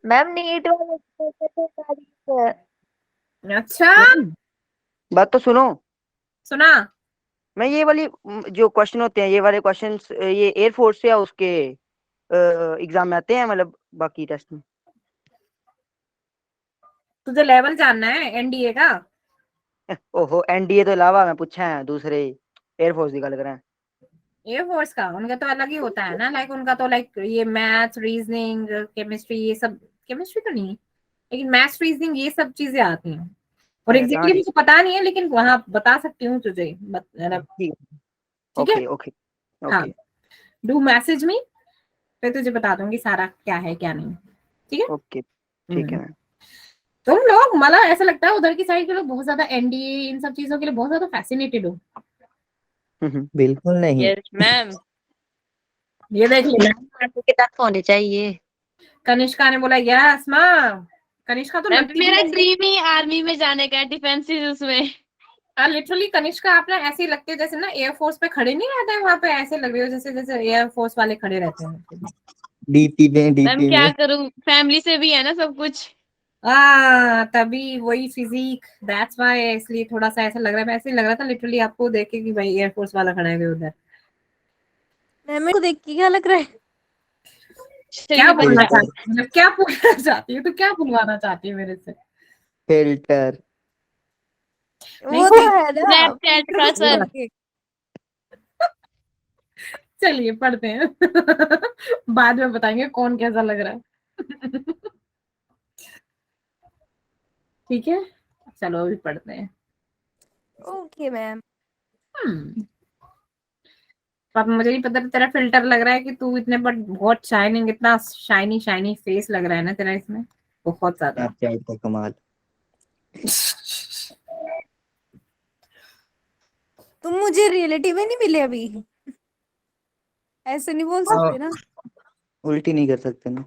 Ma'am NEET वाले paper तो तारीख है। अच्छा, बात तो सुनो। सुना। मैं ये वाली जो क्वेश्चन होते हैं, ये वाले क्वेश्चंस ये एयरफोर्स या उसके एग्जाम में आते हैं, मतलब बाकी टेस्ट में। तुझे लेवल जानना है एनडीए का? ओहो, एनडीए तो अलावा मैं पूछा है दूसरे एयरफोर्स की गल करें। एयरफोर्स का उनका तो अलग ही होता है ना, लाइक उनका तो लाइक ये मैथ्स, रीजनिंग, केमिस्ट्री, ये सब। केमिस्ट्री तो नहीं, लेकिन मैथ्स, रीजनिंग, ये सब चीजें आती हैं। और अच्छा कहाँ एग्जैक्टली मुझे पता नहीं है, लेकिन वहां बता सकती हूँ तुझे, मतलब। ठीक है। ठीक है। ओके ओके हाँ, ओके। डू मैसेज मी, फिर तुझे बता दूंगी सारा क्या है क्या नहीं। ठीक है। ओके ठीक है हम्म। मैम। तुम लोग, मतलब ऐसा लगता है उधर की साइड के लोग बहुत ज्यादा एनडीए इन सब चीजों के लिए बहुत ज्यादा फैसिनेटेड हो। बिल्कुल नहीं। यस मैम, ये देख लेना। के तक होने चाहिए। कनिष्का ने बोला यस माँ। कनिष्का तो मैम लगती भी मेरा ऐसे, ड्रीम ही आर्मी में जाने का है, डिफेंसिस उसमें। लिटरली कनिष्का आप ना ऐसी लगती है जैसे ना एयरफोर्स पे खड़े नहीं रहते हैं वहां पे, ऐसे लग रही हो जैसे जैसे एयरफोर्स वाले खड़े रहते हैं। डीपी में मैम डीपी क्या में। करूं, फैमिली से भी है ना सब कुछ। तभी वही फिजिक, दैट्स व्हाई, इसलिए थोड़ा सा ऐसा लग रहा है। मैं ऐसे ही लग रहा था लिटरली आपको देख के कि भाई एयरफोर्स वाला खड़ा है उधर। मेरे को देख के क्या लग रहा है? क्या चलिए बोलना बच्चा। फिल्टर। चाहती है, जब क्या पूछना चाहती है तो क्या बुलवाना चाहती है मेरे से? फिल्टर। नहीं वो तो सही। है ना, स्नैपचैट फिल्टर का को सर। छोड़ के। चलिए पढ़ते हैं। बाद में बताएंगे कौन कैसा लग रहा है। ठीक है, चलो अभी पढ़ते हैं। Okay ma'am. हम्म। अब मुझे नहीं पता तेरा फिल्टर लग रहा है कि तू इतने पर बहुत शाइनिंग, इतना शाइनी शाइनी फेस लग रहा है ना तेरा इसमें, बहुत ज्यादा। स्नैपचैट का कमाल। तुम मुझे रियलिटी में नहीं मिले अभी, ऐसे नहीं बोल हाँ, सकते ना। उल्टी नहीं कर सकते ना।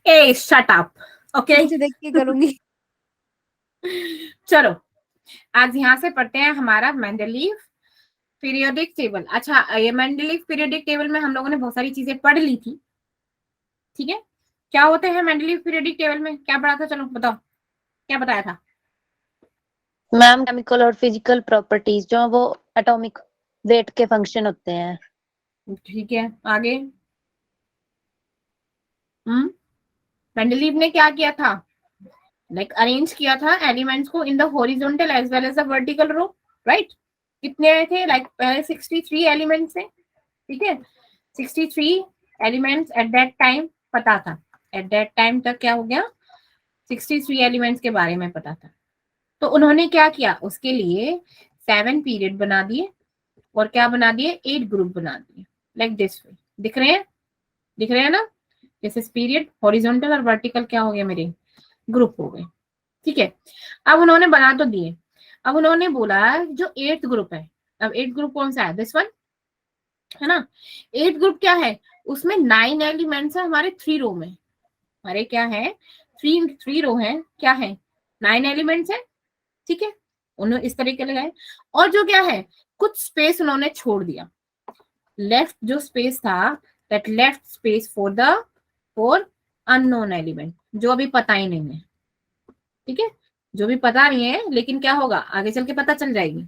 ए शट अप। ओके, मुझे देख के करूंगी। चलो आज यहाँ से पढ़ते हैं हमारा मेंडलीव पीरियोडिक टेबल। अच्छा, ये मेंडलीव पीरियोडिक टेबल में हम लोगों ने बहुत सारी चीजें पढ़ ली थी। ठीक है, क्या होते हैं मेंडलीव पीरियोडिक टेबल में, क्या पढ़ा था? चलो बताओ, क्या बताया था? मैम केमिकल और फिजिकल प्रॉपर्टीज, जो वो एटॉमिक वेट के फंक्शन होते हैं। ठीक है, आगे। मेंडलीव ने क्या किया था? लाइक अरेंज किया था एलिमेंट्स को in the horizontal as well as the vertical row, right? कितने आए थे? लाइक पहले 63 एलिमेंट्स थे। ठीक है, 63 एलिमेंट्स एट दैट टाइम पता था। एट दैट टाइम तक क्या हो गया? 63 एलिमेंट्स के बारे में पता था। तो उन्होंने क्या किया, उसके लिए 7 पीरियड बना दिए, और क्या बना दिए? 8 ग्रुप बना दिए। लाइक दिस वे, दिख रहे हैं? दिख रहे हैं ना? जैसे पीरियड हॉरिजॉन्टल और वर्टिकल क्या हो गया मेरे? ग्रुप हो गए। ठीक है, अब उन्होंने बना तो दिए। अब उन्होंने बोला जो 8th ग्रुप है, अब 8th ग्रुप कौन सा है? दिस वन, है ना? 8th ग्रुप क्या है? उसमें 9 एलिमेंट्स है हमारे 3 रो में। हमारे क्या है? 3 रो है, क्या है? 9 एलिमेंट्स है। ठीक है, उन्होंने इस तरीके लगाए। और जो क्या है, कुछ स्पेस उन्होंने छोड़ दिया। लेफ्ट जो स्पेस था, that left space for unknown element, जो अभी पता ही नहीं है। ठीक है, जो भी पता नहीं है, लेकिन क्या होगा आगे चल के पता चल जाएगी।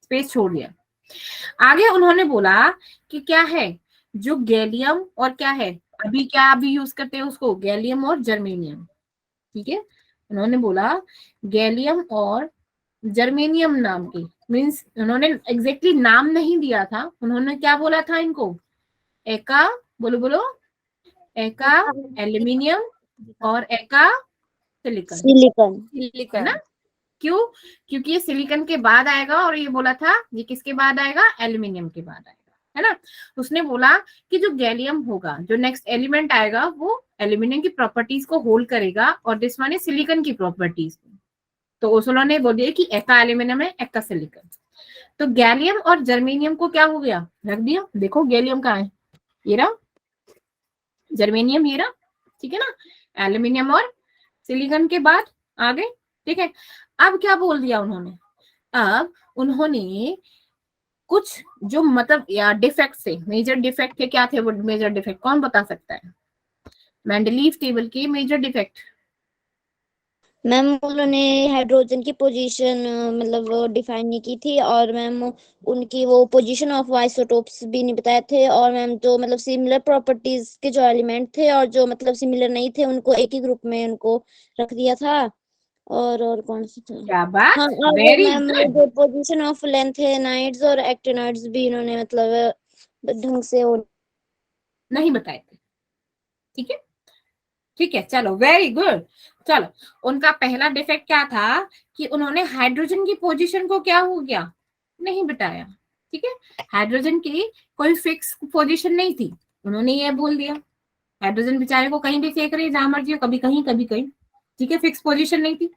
स्पेस छोड़ दिया। आगे उन्होंने बोला कि क्या है, जो गैलियम और क्या है, अभी यूज करते हैं उसको, गैलियम और जर्मेनियम। ठीक है, उन्होंने बोला गैलियम और जर्मेनियम नाम की, मीन्स उन्होंने एग्जैक्टली नाम नहीं दिया था। उन्होंने क्या बोला था इनको? एका, बोलो बोलो, एका एल्यूमिनियम और एका सिलिकॉन, सिलिकॉन। है ना? सिलिकॉन। क्यों? क्योंकि ये सिलिकॉन के बाद आएगा, और ये बोला था ये किसके बाद आएगा? एल्यूमिनियम के बाद आएगा, है ना? उसने बोला कि जो गैलियम होगा, जो नेक्स्ट एलिमेंट आएगा, वो एल्यूमिनियम की प्रॉपर्टीज को होल्ड करेगा, और दिस वन इज सिलिकॉन की प्रॉपर्टीज। तो उन्होंने बोल दिया कि एका एल्यूमिनियम है, एका सिलिकॉन। तो गैलियम और जर्मेनियम को क्या हो गया? रख दिया। देखो गैलियम कहाँ है, ये रहा। जर्मेनियम ये रहा। ठीक है ना? एल्यूमिनियम और सिलिकॉन के बाद आगे। ठीक है, अब क्या बोल दिया उन्होंने? अब उन्होंने कुछ जो मतलब या डिफेक्ट थे, मेजर डिफेक्ट थे, क्या थे वो मेजर डिफेक्ट, कौन बता सकता है? मेंडलीव टेबल के मेजर डिफेक्ट। मैम उन्होंने हाइड्रोजन की पोजीशन मतलब डिफाइन नहीं की थी, और मैम उनकी वो पोजीशन ऑफ आइसोटोप्स भी नहीं बताए थे, और मैम जो मतलब सिमिलर प्रॉपर्टीज के जो एलिमेंट थे और जो मतलब सिमिलर नहीं थे उनको एक ही ग्रुप में उनको रख दिया था। और कौन सा था? क्या बात, हाँ, और वेरी मैम गुड। जो पोजीशन ऑफ लेंथेनाइड्स और एक्टिनॉइड्स भी इन्होंने मतलब ढंग से वो नहीं बताए थे। ठीक है, ठीक है, चलो वेरी गुड। चलो, उनका पहला डिफेक्ट क्या था कि उन्होंने हाइड्रोजन की पोजीशन को क्या हो गया, नहीं बताया। ठीक है, हाइड्रोजन की कोई फिक्स पोजीशन नहीं थी, उन्होंने ये बोल दिया। हाइड्रोजन बेचारे को कहीं भी फेंक रहे जहां मर्जी हो, कभी कहीं कभी कहीं। ठीक है, फिक्स पोजीशन नहीं थी।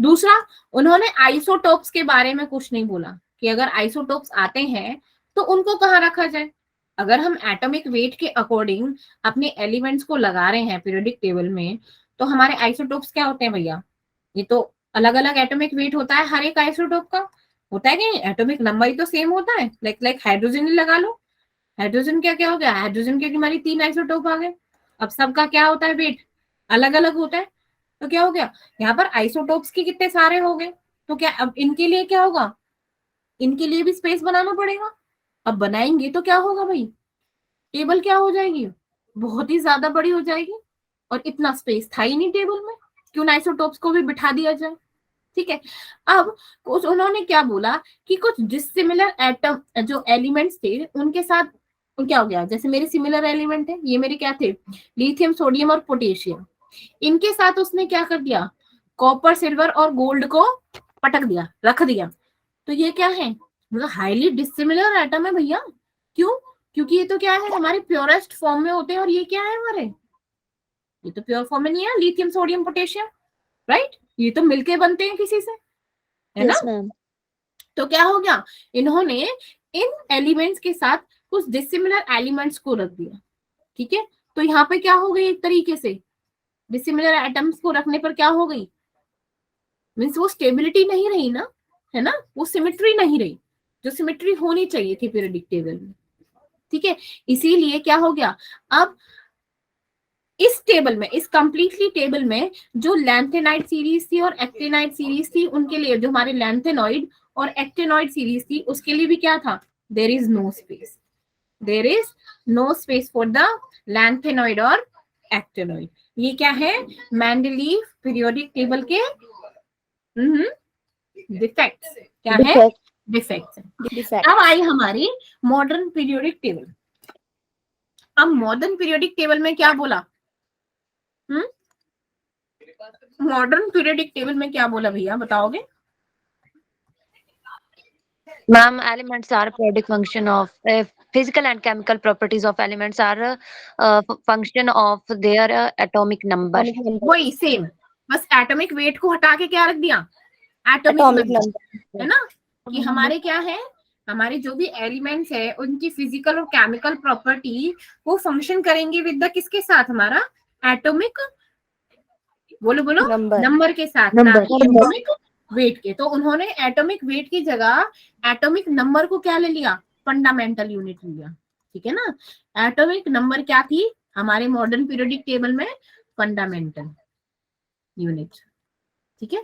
दूसरा, उन्होंने आइसोटोप्स के बारे में कुछ नहीं बोला कि अगर आइसोटोप्स आते हैं तो उनको कहाँ रखा जाए। अगर हम एटॉमिक वेट के अकॉर्डिंग अपने एलिमेंट्स को लगा रहे हैं पीरियोडिक टेबल में, तो हमारे आइसोटोप्स क्या होते हैं भैया? ये तो अलग अलग एटॉमिक वेट होता है हर एक आइसोटोप का, होता है कि एटॉमिक नंबर ही तो सेम होता है। लाइक हाइड्रोजन ही लगा लो, हाइड्रोजन क्या क्या हो गया, हाइड्रोजन के हमारी 3 आइसोटोप आ गए। अब सबका क्या होता है, वेट अलग अलग होता है। तो क्या हो गया, यहाँ पर आइसोटोप्स के कितने सारे हो गए। तो क्या अब इनके लिए क्या होगा, इनके लिए भी स्पेस बनाना पड़ेगा। अब बनाएंगे तो क्या होगा भाई, टेबल क्या हो जाएगी, बहुत ही ज्यादा बड़ी हो जाएगी। और इतना स्पेस था ही नहीं टेबल में, क्यों ना आइसोटोप्स को भी बिठा दिया जाए। ठीक है, अब कुछ उन्होंने क्या बोला कि कुछ डिसिमिलर एटम जो एलिमेंट्स थे उनके साथ क्या हो गया, जैसे मेरे सिमिलर एलिमेंट है, ये मेरे क्या थे, लिथियम, सोडियम और पोटेशियम। इनके साथ उसने क्या कर दिया, कॉपर, सिल्वर और गोल्ड को पटक दिया, रख दिया। तो ये क्या है, मतलब हाईली डिसिमिलर एटम है भैया। क्यों? क्योंकि ये तो क्या है, हमारे प्योरेस्ट फॉर्म में होते हैं, और ये क्या है हमारे, ये तो प्योर फॉर्म में नहीं है, लिथियम, सोडियम, पोटेशियम, राइट। ये तो मिलके बनते हैं किसी से, है ना। Yes ma'am. तो क्या हो गया, इन्होंने इन एलिमेंट्स के साथ कुछ डिसिमिलर एलिमेंट्स को रख दिया। ठीक है, तो यहाँ पे क्या हो गई, एक तरीके से डिसिमिलर एटम्स को रखने पर क्या हो गई, मीन्स वो स्टेबिलिटी नहीं रही ना, है ना, वो सिमेट्री नहीं रही, जो सिमेट्री होनी चाहिए थी पीरियोडिक टेबल में। ठीक है, इसीलिए क्या हो गया, अब इस टेबल में, इस कंप्लीटली टेबल में जो लैंथेनाइड सीरीज थी और एक्टिनाइड सीरीज थी, उनके लिए जो हमारे लैंथेनॉइड और एक्टिनॉइड सीरीज थी उसके लिए भी क्या था, there is no space, there is no space for the lanthanoid और एक्टिनॉइड। ये क्या है, मेंडलीव पीरियोडिक टेबल के डिफेक्ट्स। क्या है, डिफेक्ट्स। अब आई हमारी मॉडर्न पीरियोडिक टेबल। अब मॉडर्न पीरियोडिक टेबल में क्या बोला, मॉडर्न पीरियोडिक टेबल में क्या बोला भैया, बताओगे? Ma'am, elements are periodic function of physical and chemical properties of elements are function of their atomic number. वही सेम, बस एटॉमिक वेट को हटा के क्या रख दिया, एटॉमिक नंबर, है ना। कि हमारे क्या है, हमारे जो भी एलिमेंट्स है उनकी फिजिकल और केमिकल प्रॉपर्टी वो फंक्शन करेंगे विद द किसके साथ, हमारा एटॉमिक, बोलो बोलो, नंबर के साथ, ना कि एटॉमिक वेट के। तो उन्होंने एटॉमिक वेट की जगह एटॉमिक नंबर को क्या ले लिया, फंडामेंटल यूनिट लिया। ठीक है ना, एटॉमिक नंबर क्या थी हमारे मॉडर्न पीरियोडिक टेबल में, फंडामेंटल यूनिट। ठीक है,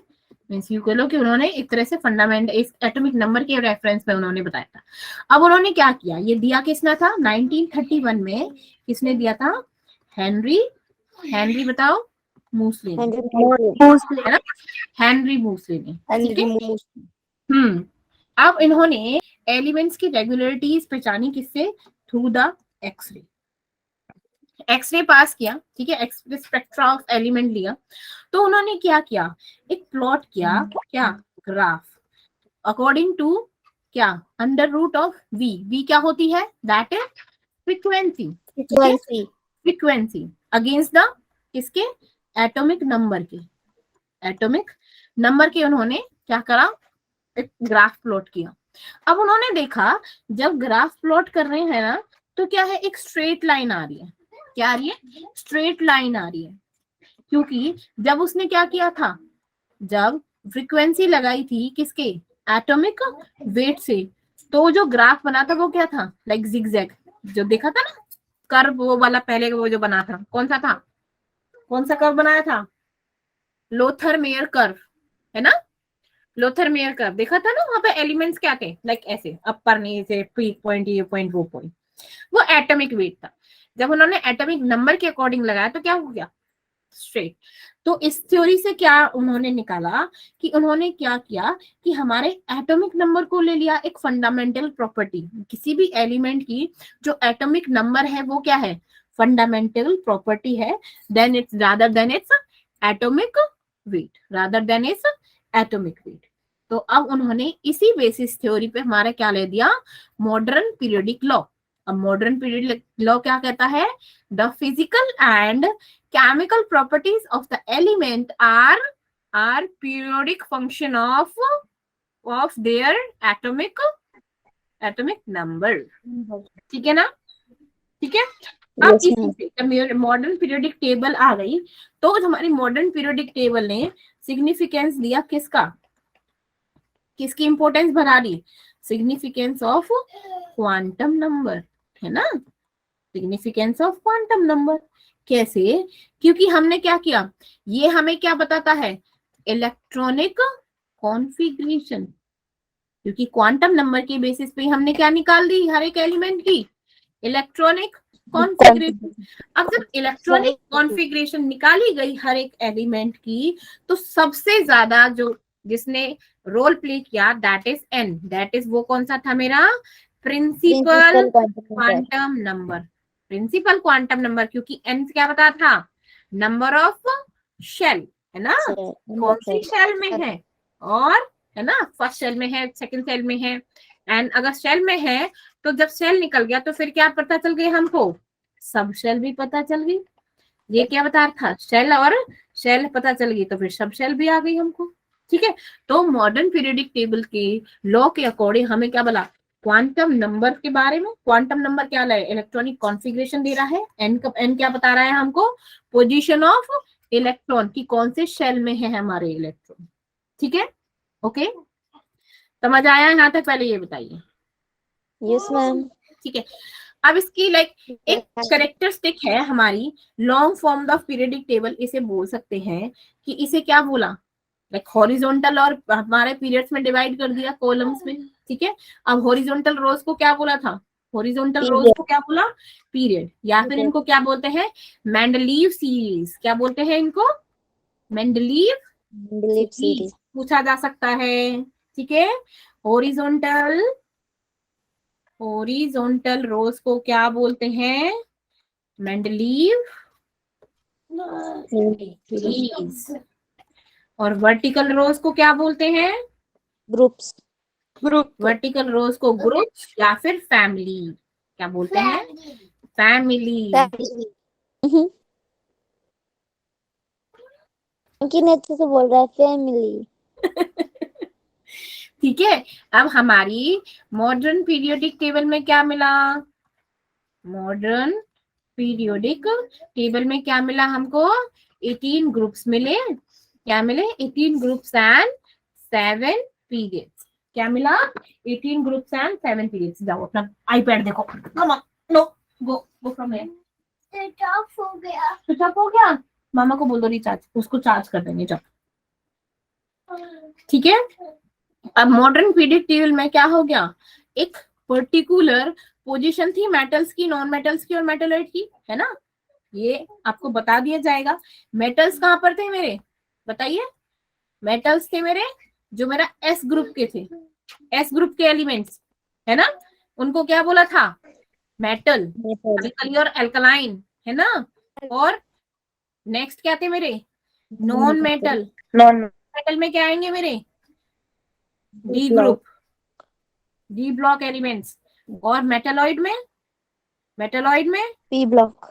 मीन्स यू कह लो कि उन्होंने एक तरह से फंडामेंटल इस एटॉमिक नंबर के रेफरेंस में उन्होंने बताया था। अब उन्होंने क्या किया, ये दिया किसने था 1931 में, किसने दिया था, हेनरी बताओ, मूसले ने, है ना, हेनरी मूसले ने। अब इन्होंने एलिमेंट्स की रेगुलरिटीज पहचानी किससे, थ्रू द एक्सरे, एक्सरे पास किया। ठीक है, एक्सरे स्पेक्ट्रा ऑफ एलिमेंट लिया। तो उन्होंने क्या किया, एक प्लॉट किया, क्या, ग्राफ, अकॉर्डिंग टू क्या, अंडर रूट ऑफ वी क्या होती है, that is frequency, frequency against the किसके, एटॉमिक नंबर के, एटॉमिक नंबर के उन्होंने क्या करा, एक ग्राफ प्लॉट किया। अब उन्होंने देखा जब ग्राफ प्लॉट कर रहे हैं ना, तो क्या है, एक स्ट्रेट लाइन आ रही है, क्या आ रही है, स्ट्रेट लाइन आ रही है। क्योंकि जब उसने क्या किया था, जब फ्रीक्वेंसी लगाई थी किसके, एटॉमिक वेट से, तो जो ग्राफ बना था वो क्या था, लाइक जिगजैग, जो देखा था ना कर्व, वो वाला पहले वो जो बना था कौन सा था, कौन सा कर्व बनाया था? लोथर मेयर कर्व, है ना? लोथर मेयर कर्व देखा था ना, वहां पे एलिमेंट्स क्या थे, लाइक ऐसे अपर नीचे पॉइंट ये पॉइंट वो पॉइंट, वो एटॉमिक वेट था। जब उन्होंने एटॉमिक नंबर के अकॉर्डिंग लगाया तो क्या हो गया? स्ट्रेट। तो इस थ्योरी से क्या उन्होंने निकाला कि उन्होंने क्या किया कि हमारे एटॉमिक नंबर को ले लिया एक फंडामेंटल प्रॉपर्टी, किसी भी एलिमेंट की जो एटॉमिक नंबर है वो क्या है? फंडामेंटल प्रॉपर्टी है, then its rather than its atomic weight, rather than its atomic weight. तो अब उन्होंने इसी बेसिस थ्योरी पे हमारा क्या ले दिया? Modern periodic law. अब मॉडर्न पीरियोडिक लॉ क्या कहता है? The physical and chemical properties of the element are periodic function of their atomic number। ठीक है ना? ठीक है। अब Yes, ma'am. इसी मॉडर्न पीरियोडिक टेबल आ गई, तो हमारी मॉडर्न पीरियोडिक टेबल ने सिग्निफिकेंस दिया किसका? किसकी इंपॉर्टेंस बढ़ा दी? सिग्निफिकेंस ऑफ क्वांटम नंबर, है ना? Significance of quantum number. कैसे? क्योंकि हमने क्या किया, ये हमें क्या बताता है? Electronic configuration. क्योंकि क्वांटम नंबर के बेसिस पे हमने क्या निकाल दी? हर एक एलिमेंट की इलेक्ट्रॉनिक कॉन्फ़िगरेशन। अब जब इलेक्ट्रॉनिक कॉन्फ़िगरेशन निकाली गई हर एक एलिमेंट की, तो सबसे ज्यादा जो जिसने रोल प्ले किया that is N, that is वो कौन सा था मेरा? Principal quantum number. Principal quantum number, क्योंकि एन क्या बता था? नंबर ऑफ शेल, है ना? कौन सी शेल में है, और है ना, फर्स्ट शेल में है, सेकंड शेल में है। एंड अगर शेल में है तो जब शेल निकल गया तो फिर क्या पता चल गई हमको? सब शेल भी पता चल गई। ये क्या बता रहा था? शेल और शेल पता चल गई तो फिर सब शेल भी आ गई हमको। ठीक है। तो मॉडर्न पीरियोडिक टेबल के लॉ के अकॉर्डिंग हमें क्या बोला? क्वांटम नंबर के बारे में। क्वांटम नंबर क्या है? इलेक्ट्रॉनिक कॉन्फ़िगरेशन दे रहा है। एन क्या बता रहा है हमको? पोजीशन ऑफ इलेक्ट्रॉन की, कौन से शेल में है हमारे इलेक्ट्रॉन। ठीक है, ओके, समझ आया यहाँ तक? पहले ये बताइए। Yes ma'am. ठीक है। अब इसकी लाइक एक कैरेक्टरिस्टिक है हमारी long form of periodic table, इसे बोल सकते हैं कि इसे क्या बोला? लाइक हॉरिजॉन्टल और हमारे पीरियड्स में डिवाइड कर दिया कॉलम्स में। ठीक है। अब हॉरिजॉन्टल रोज को क्या बोला था? हॉरिजॉन्टल रोज को क्या बोला? पीरियड। या फिर इनको क्या बोलते हैं? Mendeleev series. क्या बोलते हैं इनको? मेंडलीव सीरीज पूछा जा सकता है। ठीक है। हॉरिजॉन्टल रोज को क्या बोलते हैं? Mendeleev series. और वर्टिकल रोज को क्या बोलते हैं? ग्रुप्स। वर्टिकल रोज को ग्रुप या फिर फैमिली। क्या बोलते हैं? फैमिली। किन अच्छे से बोल रहा है, फैमिली। ठीक है। अब हमारी मॉडर्न पीरियोडिक टेबल में क्या मिला? मॉडर्न पीरियोडिक टेबल में क्या मिला हमको? 18 ग्रुप्स मिले। क्या मिले? 18 ग्रुप्स एंड 7 पीरियड्स। क्या मिला? 18 ग्रुप्स एंड 7 पीरियड्स। जाओ अपना आईपैड देखो। Come on, no, go from here. Switch off हो गया। मामा को बोल दो रिचार्ज, उसको चार्ज कर देंगे। जाओ। ठीक है। अब मॉडर्न पीरियोडिक टेबल में क्या हो गया? एक पर्टिकुलर पोजीशन थी मेटल्स की, नॉन मेटल्स की और मेटलॉइड की, है ना? ये आपको बता दिया जाएगा। मेटल्स कहाँ पर थे मेरे? बताइए। मेटल्स थे मेरे जो मेरा एस ग्रुप के थे, एस ग्रुप के एलिमेंट्स, है ना? उनको क्या बोला था? मेटल। अल्कली और एल्कलाइन, है ना? और नेक्स्ट क्या थे मेरे? Non metal. मेटल में क्या आएंगे मेरे? D group, D block elements. और मेटलॉइड में? मेटलॉइड में P block.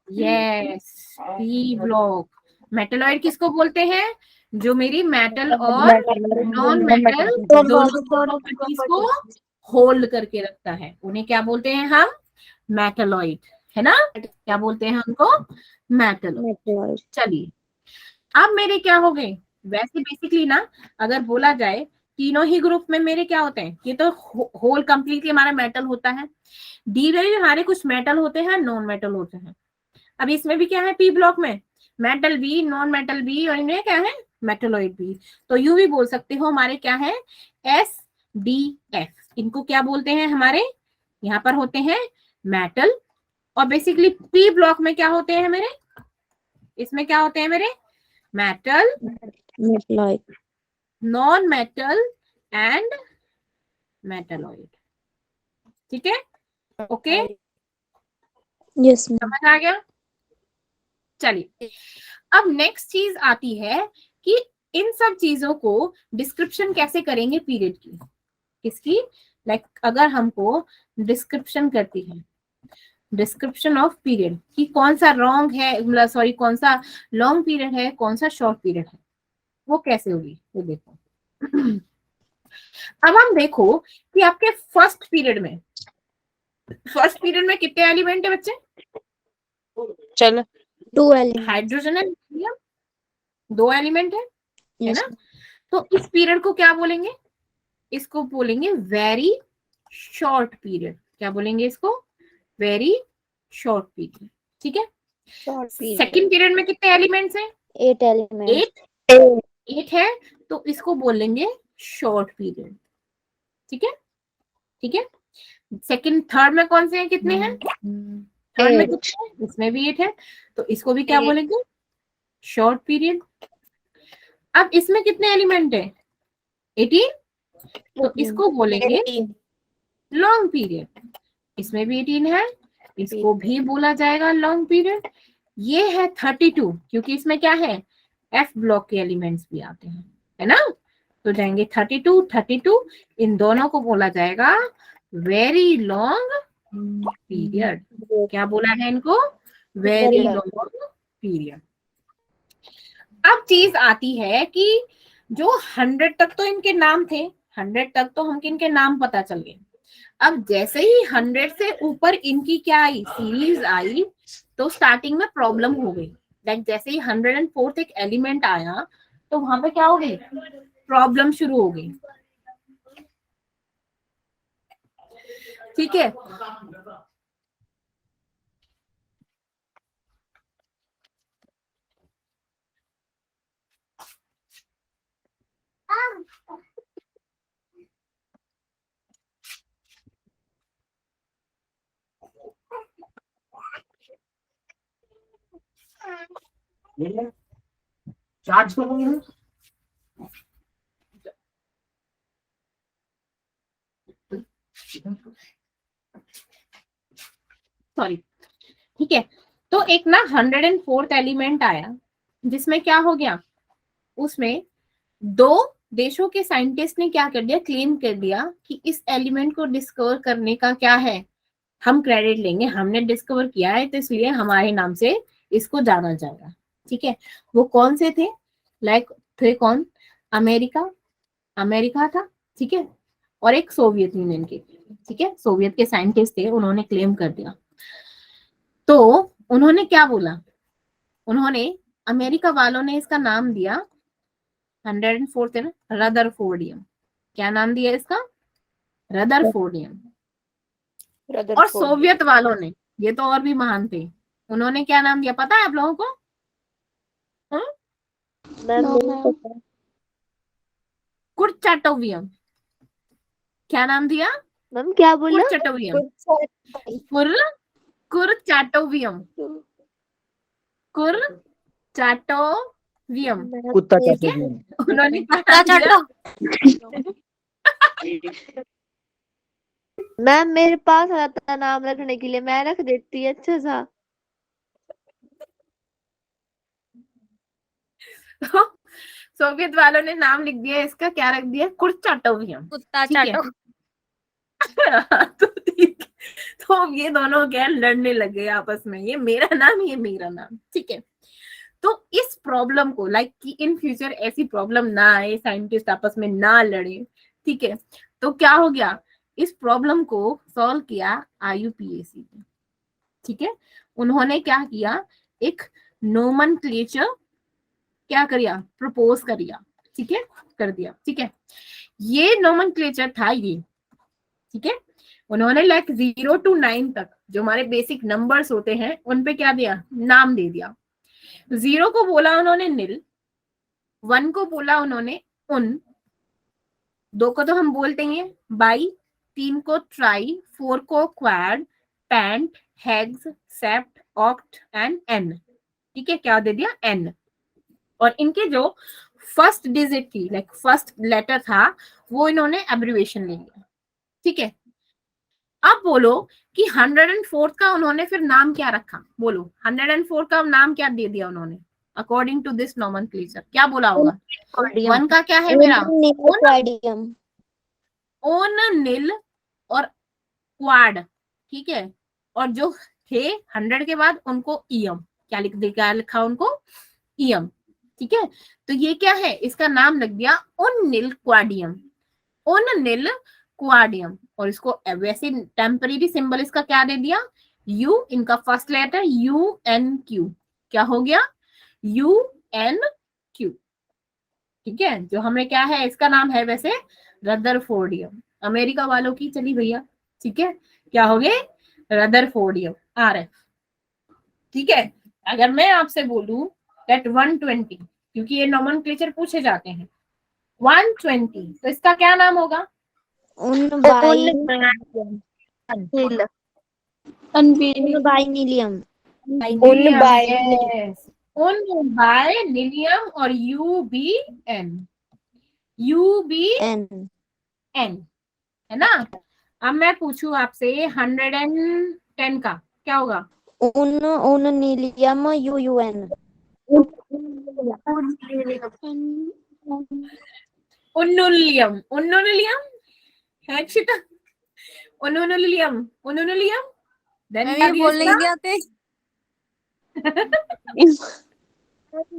Yes, P block. Metalloid किसको बोलते हैं? जो मेरी मेटल और नॉन मेटल दोनों प्रॉपर्टीज को होल्ड करके रखता है, उन्हें क्या बोलते हैं हम? मेटलॉइड, है ना? क्या बोलते हैं उनको? मेटलॉइड। चलिए, अब मेरे क्या हो गए? वैसे बेसिकली ना, अगर बोला जाए तीनों ही ग्रुप में मेरे क्या होते हैं? ये तो होल कंप्लीटली हमारा मेटल होता है। डी में भी हमारे कुछ मेटल होते हैं, नॉन मेटल होते हैं। अब इसमें भी क्या है? पी ब्लॉक में मेटल बी, नॉन मेटल बी, और इनमें क्या है मेटलोइड बी। तो यूं भी बोल सकते हो हमारे क्या है SDF, इनको क्या बोलते हैं हमारे यहाँ पर होते हैं मेटल। और बेसिकली पी ब्लॉक में क्या होते हैं मेरे, इसमें क्या होते हैं मेरे metal, metalloid. Non metal and metalloid. ठीक है, ओके, यस मैम। समझ आ गया। चलिए अब नेक्स्ट चीज आती है कि इन सब चीजों को डिस्क्रिप्शन कैसे करेंगे पीरियड की, किसकी, लाइक अगर हमको डिस्क्रिप्शन करती है, डिस्क्रिप्शन ऑफ पीरियड कि कौन सा रॉन्ग है, मतलब सॉरी कौन सा लॉन्ग पीरियड है, कौन सा शॉर्ट पीरियड है, वो कैसे होगी वो देखो। अब हम देखो कि आपके फर्स्ट पीरियड में कितने एलिमेंट है बच्चे, चल 2 element. Hydrogen and helium, 2 element है यस ना। तो इस पीरियड को क्या बोलेंगे, इसको बोलेंगे वेरी शॉर्ट पीरियड। क्या बोलेंगे इसको, वेरी शॉर्ट पीरियड। ठीक है, सेकंड पीरियड में कितने एलिमेंट्स हैं, 8 एलिमेंट। 8 है, तो इसको बोलेंगे शॉर्ट पीरियड। ठीक है, ठीक है। सेकंड थर्ड में कौन से हैं, कितने हैं, थर्ड में कितने हैं, इसमें भी 8 है, तो इसको भी क्या बोलेंगे शॉर्ट पीरियड। अब इसमें कितने एलिमेंट है 18, तो इसको बोलेंगे लॉन्ग पीरियड। इसमें भी 18 है, इसको भी बोला जाएगा लॉन्ग पीरियड। ये है 32, क्योंकि इसमें क्या है F ब्लॉक के एलिमेंट्स भी आते हैं, है ना। तो जाएंगे 32, इन दोनों को बोला जाएगा वेरी लॉन्ग पीरियड। क्या बोला है इनको, वेरी लॉन्ग पीरियड। अब चीज आती है कि जो 100 तक तो इनके नाम थे, 100 तक तो हमको इनके नाम पता चल गए। अब जैसे ही 100 से ऊपर इनकी क्या आई, सीरीज आई, तो स्टार्टिंग में प्रॉब्लम हो गई। लाइक जैसे ही 104 एक एलिमेंट आया, तो वहां पे क्या हो गई, प्रॉब्लम शुरू हो गई। ठीक है, चार्ज करूंगी सॉरी। ठीक है, तो एक ना 104th एलिमेंट आया, जिसमें क्या हो गया, उसमें 2 देशों के साइंटिस्ट ने क्या कर दिया, क्लेम कर दिया कि इस एलिमेंट को डिस्कवर करने का क्या है, हम क्रेडिट लेंगे, हमने डिस्कवर किया है, तो इसलिए हमारे नाम से इसको जाना जाएगा। ठीक है, वो कौन से थे, लाइक थे कौन, अमेरिका था, ठीक है, और एक सोवियत यूनियन के, ठीक है, सोवियत के साइंटिस्ट थे, उन्होंने क्लेम कर दिया। तो उन्होंने क्या बोला, उन्होंने अमेरिका वालों ने इसका नाम दिया 104 है ना, रदरफोर्डियम। क्या नाम दिया इसका, रदरफोर्डियम। और सोवियत वालों ने, ये तो और भी महान थे, उन्होंने क्या नाम दिया पता है आप लोगों को, कुर्चाटोवियम। क्या नाम दिया मैम क्या बोला? कुर्चाटोवियम, कुर्चाटोवियम, कुर्चाटोवियम। कुत्ता ठीक है, चाटो उन्होंने क्या दिया? मैम मेरे पास आता नाम रखने के लिए, मैं रख देती अच्छा सा। सोवियत वालों ने नाम लिख दिया इसका, क्या रख दिया, कुर्चाटोवियम, कुत्ता ठीक है। चाटो। तो ठीक, तो ये दोनों क्या लड़ने लगे आपस में, ये मेरा नाम, ये मेरा नाम, ठीक है। तो इस प्रॉब्लम को, लाइक कि इन फ्यूचर ऐसी प्रॉब्लम ना आए, साइंटिस्ट आपस में ना लड़े, ठीक है, तो क्या हो गया, इस प्रॉब्लम को सॉल्व किया IUPAC ने। ठीक है, उन्होंने क्या किया, एक नोमेनक्लेचर क्या करिया, प्रपोज करिया, ठीक है, कर दिया। ठीक है, ये नोमेनक्लेचर था ये, ठीक है, उन्होंने लाइक 0 to 9 तक जो हमारे बेसिक नंबर्स होते हैं उन पे क्या दिया, नाम दे दिया। 0 को बोला उन्होंने नील, 1 को बोला उन्होंने उन, 2 को तो हम बोलते ही हैं बाई, 3 को ट्राई, 4 को quad, pent, hex, sept, oct and en. ठीक है, क्या दे दिया? एन। और इनके जो फर्स्ट डिजिट थी, लाइक फर्स्ट लेटर था, वो इन्होंने एब्रिविएशन ले लिया। ठीक है, अब बोलो कि 104 का उन्होंने फिर नाम क्या रखा? बोलो 104 का नाम क्या दे दिया उन्होंने अकॉर्डिंग टू दिस नोमेनक्लेचर? क्या बोला होगा? 1 का क्या है मेरा? क्वाडियम। ओन, नील और क्वाड। ठीक है, और जो थे 100 के बाद उनको ईयम, क्या लिखा उनको? ईयम। ठीक है, तो ये क्या है? इसका नाम लग गया उन नील क्वाडियम, उन नील क्वाडियम। और इसको वैसे टेम्परेरी सिंबल इसका क्या दे दिया? यू, इनका फर्स्ट लेटर UN-Q, क्या हो गया? UN-Q। ठीक है, जो हमने क्या है, इसका नाम है वैसे रदरफोर्डियम, अमेरिका वालों की चली भैया। ठीक है, क्या हो गए? Rutherfordium RF। ठीक है, अगर मैं आपसे बोलूं दैट 120, क्योंकि ये नोमेनक्लेचर पूछे जाते हैं, 120, तो इसका क्या नाम होगा? उन बाई नीलियम। Yes. उन बाय नीलियम और UBN, UBN एन। है ना। अब मैं पूछूं आपसे 110 का क्या होगा? उन नीलियम UUN। उन्नुलियम, उन्नुलियम है अक्षिता, उन्नुलियम, उन्नुलियम। देन मैं क्या ये दिया बोलने ही इसका? नहीं आते।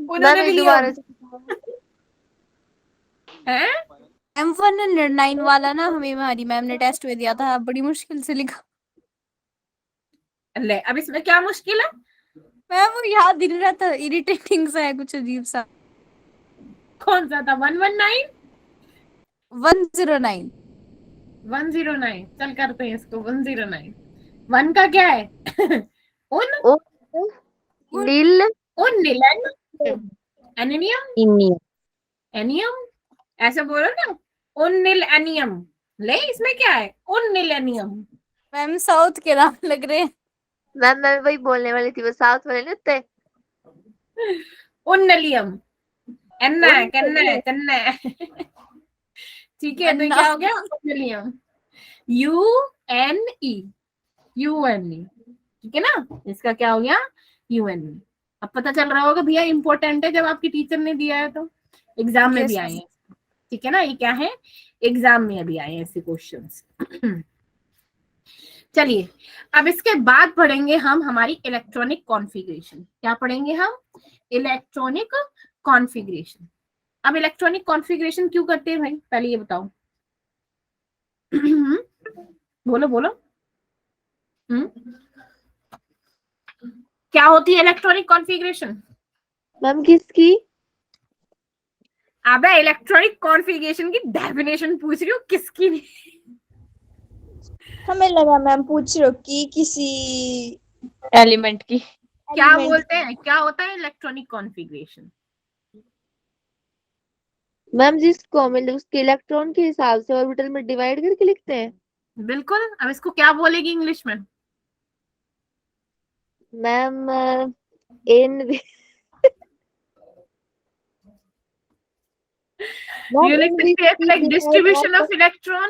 उन्नुलियम है। M109 वाला ना हमें हमारी मैम ने टेस्ट में दिया था, बड़ी मुश्किल से लिखा। ले, अब इसमें क्या मुश्किल है? मैम वो याद ही नहीं रहता, इरिटेटिंग सा है, कुछ अजीब सा। कौन सा था? 119, 109। 109। चल करते हैं इसको 109। 1 का क्या है? उन, नील उन नीलन, एनियम, एनियम, ऐसे बोलो ना, उन नील एनियम। ले, इसमें क्या है? उन नील एनियम। मैम साउथ के नाम लग रहे हैं। मैम मैं वही बोलने वाली थी, वो साउथ वाले नहीं होते। उन्नलियम, एन्ना कन्ना कन्ना। ठीक है, तो ये क्या हो गया? उन्नलियम, UNE, UNE। ठीक है ना, इसका क्या हो गया? UNE। अब पता चल रहा होगा भैया, इंपॉर्टेंट है, जब आपकी टीचर ने दिया है तो एग्जाम में भी आए हैं। ठीक है ना, ये क्या है? एग्जाम में अभी आए हैं ऐसे क्वेश्चंस। चलिए, अब इसके बाद पढ़ेंगे हम हमारी इलेक्ट्रॉनिक कॉन्फ़िगरेशन। क्या पढ़ेंगे हम? Electronic configuration. अब इलेक्ट्रॉनिक कॉन्फ़िगरेशन क्यों करते हैं भाई, पहले ये बताओ। बोलो बोलो। क्या होती है इलेक्ट्रॉनिक कॉन्फ़िगरेशन? मैम किसकी? अबे इलेक्ट्रॉनिक कॉन्फ़िगरेशन की डेफिनेशन पूछ रही हूँ, किसकी नहीं। हमें लगा मैम पूछ रहे हो कि किसी एलिमेंट की। क्या बोलते हैं, क्या होता है इलेक्ट्रॉनिक कॉन्फ़िगरेशन? मैम जिसको मतलब उसके इलेक्ट्रॉन के हिसाब से ऑर्बिटल में डिवाइड करके लिखते हैं। बिल्कुल। अब इसको क्या बोलेगी इंग्लिश में? Ma'am in You like like distribution of electron,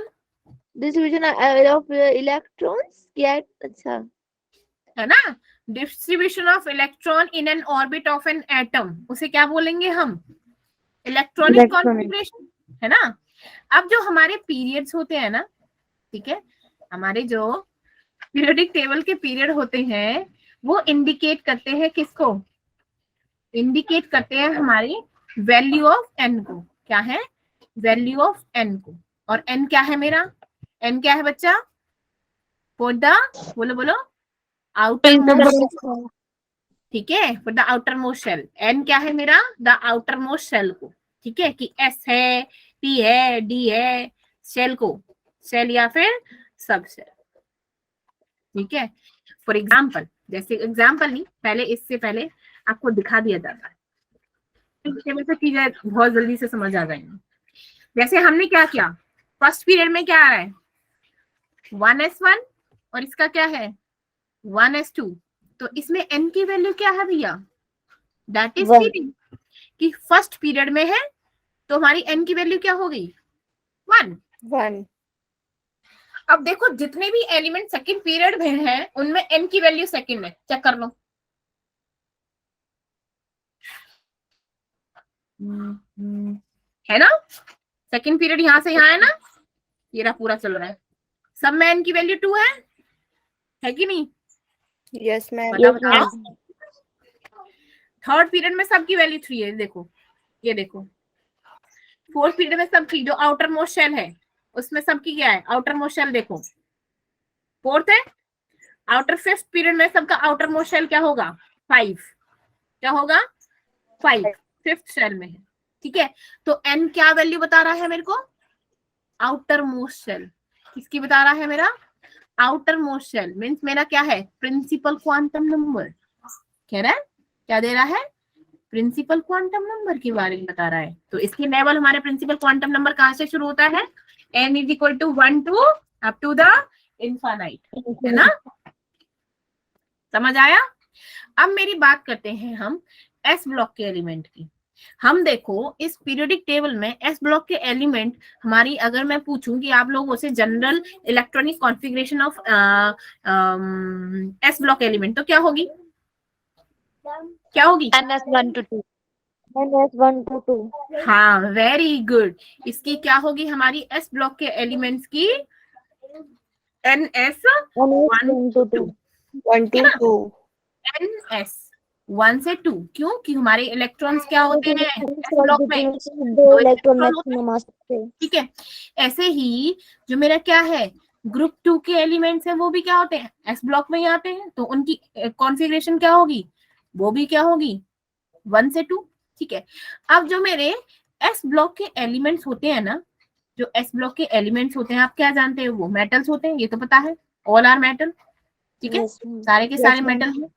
distribution of electrons क्या? अच्छा, है ना। Distribution of electron in an orbit of an atom, उसे क्या बोलेंगे हम? इलेक्ट्रॉनिक कॉन्फ़िगरेशन, है ना। अब जो हमारे पीरियड्स होते हैं ना, ठीक है, हमारे जो पीरियोडिक टेबल के पीरियड होते हैं, वो इंडिकेट करते हैं किसको? इंडिकेट करते हैं हमारी वैल्यू ऑफ एन को। क्या है? वैल्यू ऑफ एन को। और एन क्या है मेरा? एन क्या है बच्चा? फॉर द, बोलो बोलो, आउटर मोस्ट। ठीक है, for the outer most shell. N क्या है मेरा? द आउटर मोस्ट शेल को। ठीक है, कि एस है, पी है, डी है, शेल को, शेल या फिर सब शेल। ठीक है, फॉर एग्जाम्पल, जैसे एग्जाम्पल नहीं, पहले इससे पहले आपको दिखा दिया जाता है, इसमें से चीजें बहुत जल्दी से समझ आ जाएंगी। जैसे हमने क्या किया, फर्स्ट पीरियड में क्या आ रहा है 1s1 और इसका क्या है 1s2, तो इसमें n की वैल्यू क्या है भैया, दैट इज कि फर्स्ट पीरियड में है तो हमारी n की वैल्यू क्या हो गई 1। अब देखो जितने भी एलिमेंट सेकंड पीरियड में हैं उनमें n की वैल्यू सेकंड है, चेक कर लो। है ना, सेकंड पीरियड यहां से यहाँ है ना, ये रहा पूरा चल रहा है, सब में n की वैल्यू 2 है कि नहीं? Yes ma'am. बताओ। थर्ड पीरियड में सबकी वैल्यू 3 है, देखो ये देखो। फोर्थ पीरियड में सबकी जो आउटर मोस्ट शेल है उसमें सबकी क्या है आउटर मोस्ट शेल, देखो फोर्थ है। आउटर फिफ्थ पीरियड में सबका आउटर मोस्ट शेल क्या होगा 5, क्या होगा 5, फिफ्थ शेल में है, ठीक है। तो n क्या वैल्यू बता रहा है मेरे को, आउटर मोस्ट शेल। किसकी बता रहा है मेरा, आउटर मोस्ट शेल, मीन्स मेरा क्या है प्रिंसिपल क्वांटम नंबर। कह रहा है क्या दे रहा है, प्रिंसिपल क्वांटम नंबर के बारे में बता रहा है। तो इसके लेवल हमारे प्रिंसिपल क्वांटम नंबर कहां से शुरू होता है, n is equal to 1 to up to the infinite, है ना, समझ आया। अब मेरी बात करते हैं हम एस ब्लॉक के एलिमेंट की। हम देखो इस पीरियोडिक टेबल में एस ब्लॉक के एलिमेंट हमारी, अगर मैं पूछूं कि आप लोगों से general electronic configuration of S block element, तो क्या होगी, क्या होगी NS1 to 2। NS1 to 2। हाँ वेरी गुड। इसकी क्या होगी हमारी एस ब्लॉक के एलिमेंट्स की NS1 to 2, 1 to 2। NS 1 से 2, क्यों कि हमारे इलेक्ट्रॉन्स क्या होते हैं एस ब्लॉक में, दो इलेक्ट्रॉन मैक्सिमम आ सकते हैं। ठीक है। ऐसे ही जो मेरा क्या है ग्रुप 2 के एलिमेंट्स हैं वो भी क्या होते हैं एस ब्लॉक में ही आते हैं, तो उनकी कॉन्फ़िगरेशन क्या होगी, वो भी क्या होगी 1 से 2, ठीक है। अब जो मेरे एस ब्लॉक के एलिमेंट्स होते हैं ना, जो एस ब्लॉक के एलिमेंट्स होते हैं आप क्या जानते हैं, वो मेटल्स होते हैं, ये तो पता है, ऑल आर मेटल, ठीक है, सारे के सारे मेटल हैं।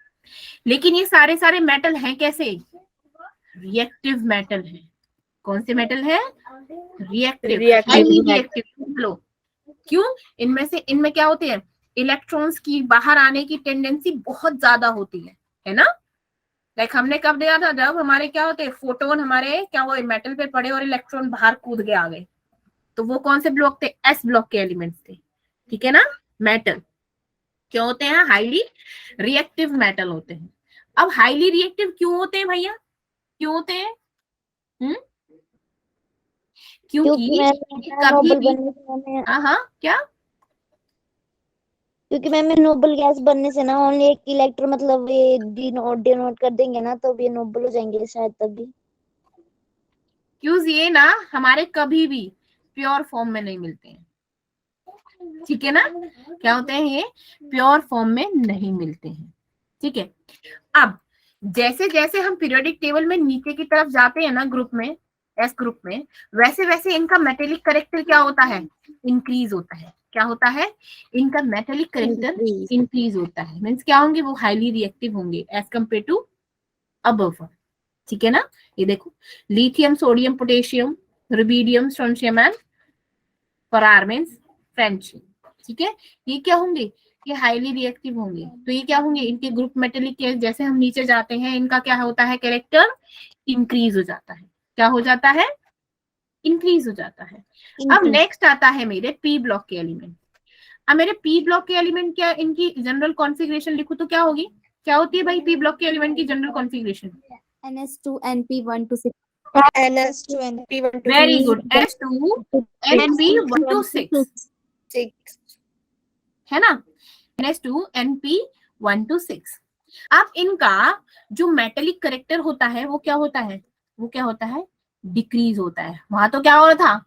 लेकिन ये सारे सारे मेटल हैं कैसे, रिएक्टिव मेटल है। कौन से मेटल है, रिएक्टिव। लो क्यों, इनमें क्या होते हैं इलेक्ट्रॉन्स की बाहर आने की टेंडेंसी बहुत ज्यादा होती है ना। लाइक हमने कब दिया था, जब हमारे क्या होते हैं फोटोन हमारे क्या वो मेटल पे पड़े और इलेक्ट्रॉन बाहर कूद के आ गए, तो वो कौन से ब्लॉक थे, एस ब्लॉक के एलिमेंट्स थे, ठीक है ना। मेटल क्या होते हैं, हाईली रिएक्टिव मेटल होते हैं। अब हाईली रिएक्टिव क्यों होते हैं भैया, क्यों होते हैं, क्योंकि कभी भी हाँ क्या, क्योंकि मैम नोबल गैस बनने से ना ओनली एक इलेक्ट्रॉन मतलब ये डिनोट कर देंगे ना तो ये नोबल हो जाएंगे शायद तभी। क्यों ये ना हमारे कभी भी प्योर फॉर्म में नहीं मिलते हैं, ठीक है ना, क्या होते हैं ये प्योर फॉर्म में नहीं मिलते हैं, ठीक है। अब जैसे जैसे हम पीरियोडिक टेबल में नीचे की तरफ जाते हैं ना ग्रुप में, एस ग्रुप में, वैसे वैसे इनका मेटेलिक कैरेक्टर क्या होता है, इंक्रीज होता है। क्या होता है, इनका मेटेलिक कैरेक्टर इंक्रीज होता है, मीन्स क्या होंगे, वो हाईली रिएक्टिव होंगे एज कम्पेयर टू अबव, ठीक है ना। ये देखो lithium, sodium, potassium, rubidium, strontium and फॉरआर्मेंस, फ्रेंच, ठीक है, ये क्या होंगे, ये हाईली रिएक्टिव होंगे। तो ये क्या होंगे, इनके ग्रुप मेटेलिक के जैसे हम नीचे जाते हैं इनका क्या होता है, कैरेक्टर इंक्रीज हो जाता है। क्या हो जाता है, इंक्रीज हो जाता है। अब नेक्स्ट आता है मेरे पी ब्लॉक के एलिमेंट। अब मेरे पी ब्लॉक के एलिमेंट क्या, इनकी जनरल कॉन्फ़िगरेशन लिखूं तो क्या होगी, क्या होती है भाई पी ब्लॉक के एलिमेंट की general configuration, NS2 NP1 to 6। NS2 NP1 to very good, NS2 NP1 to 6 है ना, NS2 NP1 to 6। अब इनका जो मेटेलिक कैरेक्टर होता है वो क्या होता है, वो क्या होता है, डिक्रीज होता है। वहां तो क्या हो रहा था,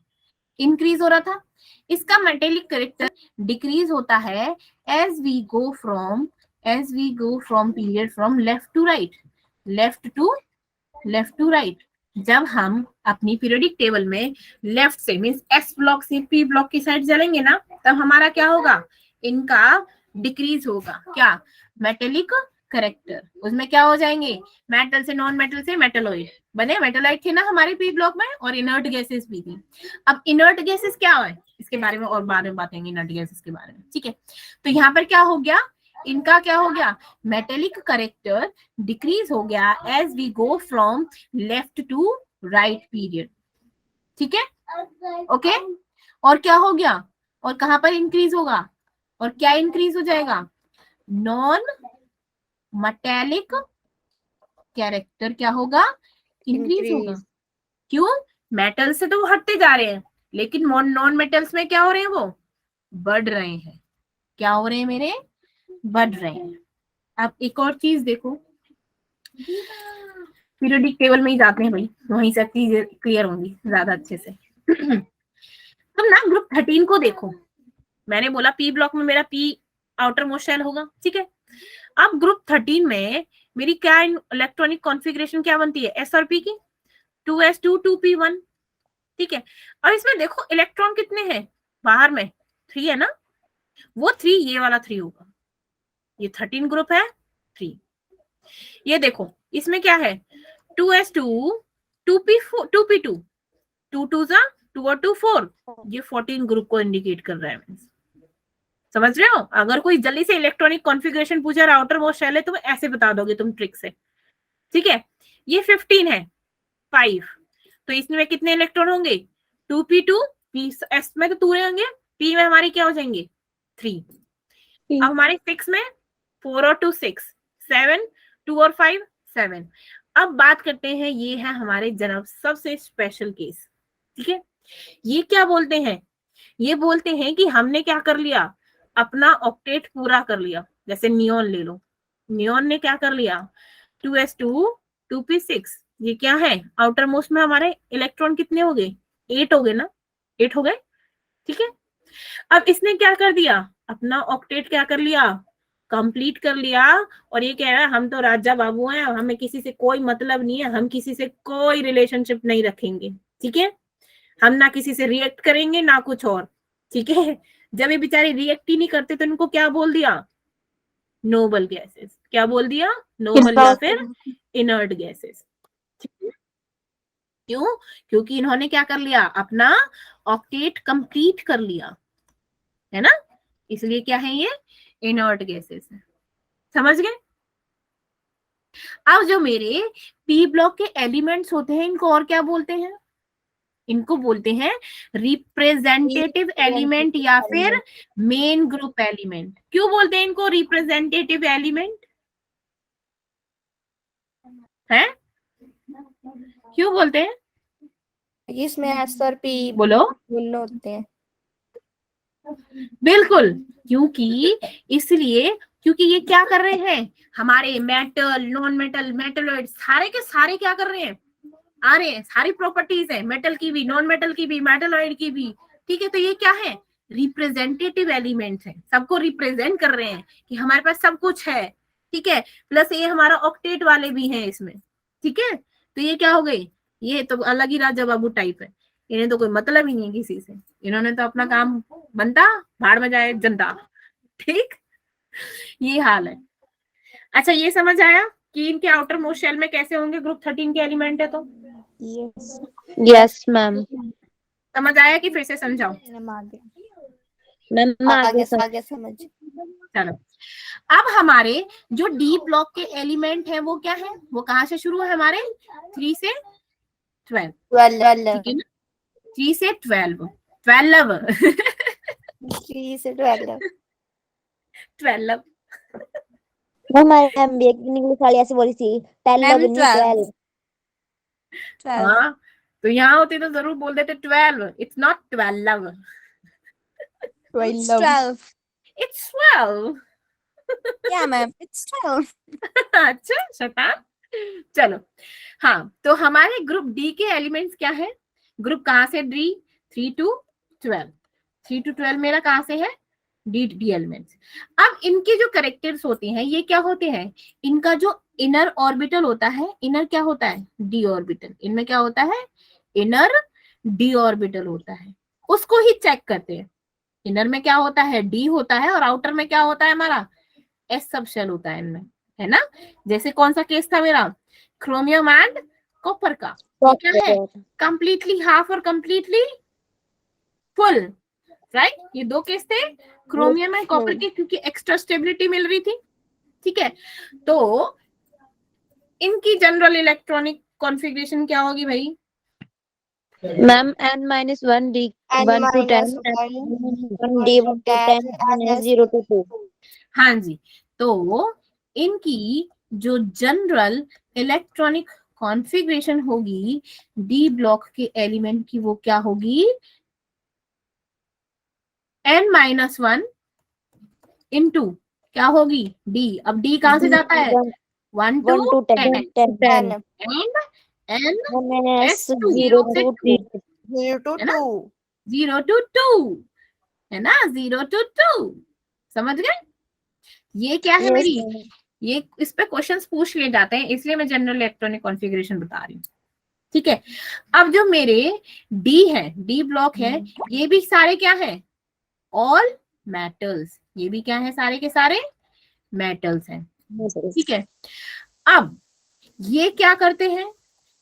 इंक्रीज हो रहा था। इसका मेटेलिक कैरेक्टर डिक्रीज होता है as we go from period from left to right, left to right. जब हम अपनी पीरियोडिक टेबल में लेफ्ट से मींस एस ब्लॉक से पी ब्लॉक की साइड चलेंगे ना, तब हमारा क्या होगा, इनका डिक्रीज होगा, क्या, मेटेलिक करेक्टर, उसमें क्या हो जाएंगे, मेटल से नॉन मेटल से मेटलॉइड बने। मेटलॉइड थे ना हमारे पी ब्लॉक में, और इनर्ट गैसेस भी थी। अब इनर्ट गैसेस क्या है, इसके बारे में और बाद में बात करेंगे, इनर्ट गैसेस के बारे में, ठीक है। तो यहाँ पर क्या हो गया, इनका क्या हो गया, मेटेलिक करेक्टर डिक्रीज हो गया as we go from left to right period, ठीक है, ओके। और क्या हो गया, और कहां पर इंक्रीज होगा, और क्या इंक्रीज हो जाएगा, नॉन मेटेलिक कैरेक्टर क्या होगा, इंक्रीज होगा। क्यों, मेटल से तो वो हटते जा रहे हैं, लेकिन नॉन मेटल्स में क्या हो रहे हैं, वो बढ़ रहे हैं। क्या हो रहे हैं मेरे, बढ़ रहे हैं। अब एक और चीज देखो, पीरियोडिक टेबल में ही जाते हैं भाई, वहीं से चीजें क्लियर होंगी ज्यादा अच्छे से। तुम ना ग्रुप 13 को देखो, मैंने बोला पी ब्लॉक में मेरा पी आउटर मोस्ट शेल होगा, ठीक है। अब ग्रुप 13 में मेरी क्या इलेक्ट्रॉनिक कॉन्फ़िगरेशन क्या बनती है, एस और पी की, 2s2 2p1, ठीक है। और इसमें देखो इलेक्ट्रॉन कितने हैं बाहर में, 3 है ना, वो 3 ये वाला 3 होगा, ये 13 ग्रुप है 3। ये देखो इसमें क्या है, 2s2 2p4 2p2, 2 2 जा 2 और 2 4, ये 14 ग्रुप को इंडिकेट कर रहा है। समझ रहे हो, अगर कोई जल्दी से इलेक्ट्रॉनिक कॉन्फ़िगरेशन पूछा आउटर मोस्ट शेल है तो ऐसे बता दोगे तुम ट्रिक से, ठीक है। ये 15 है 5, तो इसमें कितने इलेक्ट्रॉन होंगे, 2p2, एस में तो 2 रहेंगे, पी में हमारे क्या हो जाएंगे 3। अब हमारे 6 में 4 और 2 6, 7 2 और 5 7। अब बात करते हैं, ये है हमारे जनाब सबसे स्पेशल केस, ठीक है। ये क्या बोलते हैं, ये बोलते हैं कि हमने क्या कर लिया, अपना ऑक्टेट पूरा कर लिया। जैसे नियोन ले लो, नियोन ने क्या कर लिया, 2s2 2p6, ये क्या है, आउटर मोस्ट में हमारे इलेक्ट्रॉन कितने हो गए, 8 हो गए ना, 8 हो गए, ठीक है। अब इसने क्या कर दिया, अपना ऑक्टेट क्या कर लिया, कंप्लीट कर लिया, और ये कह रहा है हम तो राजा बाबू हैं, हमें किसी से कोई मतलब नहीं है, हम किसी से कोई रिलेशनशिप नहीं रखेंगे, ठीक है। हम ना किसी से रिएक्ट करेंगे ना कुछ और, ठीक है। जब ये बेचारे रिएक्ट ही नहीं करते तो इनको क्या बोल दिया, नोबल गैसेस। क्या बोल दिया, नोबल या फिर इनर्ट गैसेस। क्यों, क्योंकि इन्होंने क्या कर लिया, अपना ऑक्टेट कंप्लीट कर लिया, है ना, इसलिए क्या है ये इनर्ट गैसेस है। समझ गए। अब जो मेरे पी ब्लॉक के एलिमेंट्स होते हैं इनको और क्या बोलते हैं, इनको बोलते हैं रिप्रेजेंटेटिव एलिमेंट या फिर मेन ग्रुप एलिमेंट। क्यों बोलते हैं इनको रिप्रेजेंटेटिव एलिमेंट, है क्यों बोलते हैं, इसमें एस और पी बोलो, दोनों होते हैं। बिल्कुल, क्योंकि इसलिए क्योंकि ये क्या कर रहे हैं, हमारे मेटल नॉन मेटल मेटलॉइड सारे के सारे क्या कर रहे हैं, आ रहे हैं, सारी प्रॉपर्टीज है, मेटल की भी नॉन मेटल की भी मेटलॉइड की भी, ठीक है। तो ये क्या है, रिप्रेजेंटेटिव एलिमेंट्स है, सबको रिप्रेजेंट कर रहे हैं कि हमारे पास सब कुछ है, ठीक है। प्लस ये हमारा ऑक्टेट वाले भी हैं इसमें, ठीक है। तो ये क्या हो गई, ये तो अलग ही राजा बाबू टाइप है, इन्हें तो कोई मतलब ही नहीं है किसी से, इन्होंने तो अपना काम बनता भाड़ में जाए जनता, ठीक, ये हाल है। अच्छा ये समझ आया कि इनके आउटर मोस्ट शेल में कैसे होंगे, ग्रुप 13 के एलिमेंट है तो यस मैम। समझ आया कि फिर से समझाओ, मैम आगे आगे समझ। चलो। अब हमारे जो डी ब्लॉक के एलिमेंट है वो क्या है, वो कहाँ से शुरू है हमारे, 3 से 12, 12 ठीक है ना, 3 से 12 12 3 से 12 12 हमारे मैम भी एक दिन इंग्लिश वाली ऐसे बोली थी, 12 नहीं 12। हाँ, तो यहाँ होती तो जरूर बोल देते 12, it's not 12, It's 12. It's 12। Yeah, ma'am. It's 12. अच्छा शताब, चलो। हाँ, तो हमारे ग्रुप डी के एलिमेंट्स क्या है, ग्रुप कहाँ से डी, 3 to 12, 3 to 12 मेरा कहाँ से है, डी एलिमेंट्स। अब इनके जो कैरेक्टर्स होते हैं ये क्या होते हैं, इनका जो इनर ऑर्बिटल होता है, इनर क्या होता है, डी ऑर्बिटल, इनमें क्या होता है, इनर डी ऑर्बिटल होता है, उसको ही चेक करते हैं। इनर में क्या होता है, डी होता है, और आउटर में क्या होता है हमारा, एस सब शेल होता है इनमें, है ना। जैसे कौन सा केस था मेरा, क्रोमियम एंड कॉपर का, ये क्या है, कंप्लीटली हाफ और कंप्लीटली फुल, राइट। ये दो केस थे क्रोमियम एंड कॉपर के, क्योंकि एक्स्ट्रा स्टेबिलिटी मिल रही थी, ठीक है। तो इनकी जनरल इलेक्ट्रॉनिक कॉन्फ़िगरेशन क्या होगी भाई, ma'am n-1 d 1 to 10 D1 to 10 and S0 to 2। हाँ जी, तो इनकी जो जनरल इलेक्ट्रॉनिक कॉन्फ़िगरेशन होगी डी ब्लॉक के एलिमेंट की, वो क्या होगी, n-1 इंटू क्या होगी डी। अब डी कहां से जाता है, 1 to 10 10 and S0 0 to 2। 0 to है ना? 2 0 to 2 है ना, 0 to 2, समझ गए। ये क्या है मेरी, ये इस पे क्वेश्चंस पूछ लिए जाते हैं, इसलिए मैं जनरल इलेक्ट्रॉनिक कॉन्फ़िगरेशन बता रही हूँ, ठीक है। अब जो मेरे डी है, डी ब्लॉक है, ये भी सारे क्या है, ऑल मेटल्स, ये भी क्या है, सारे के सारे मेटल्स हैं, ठीक है। अब ये क्या करते हैं,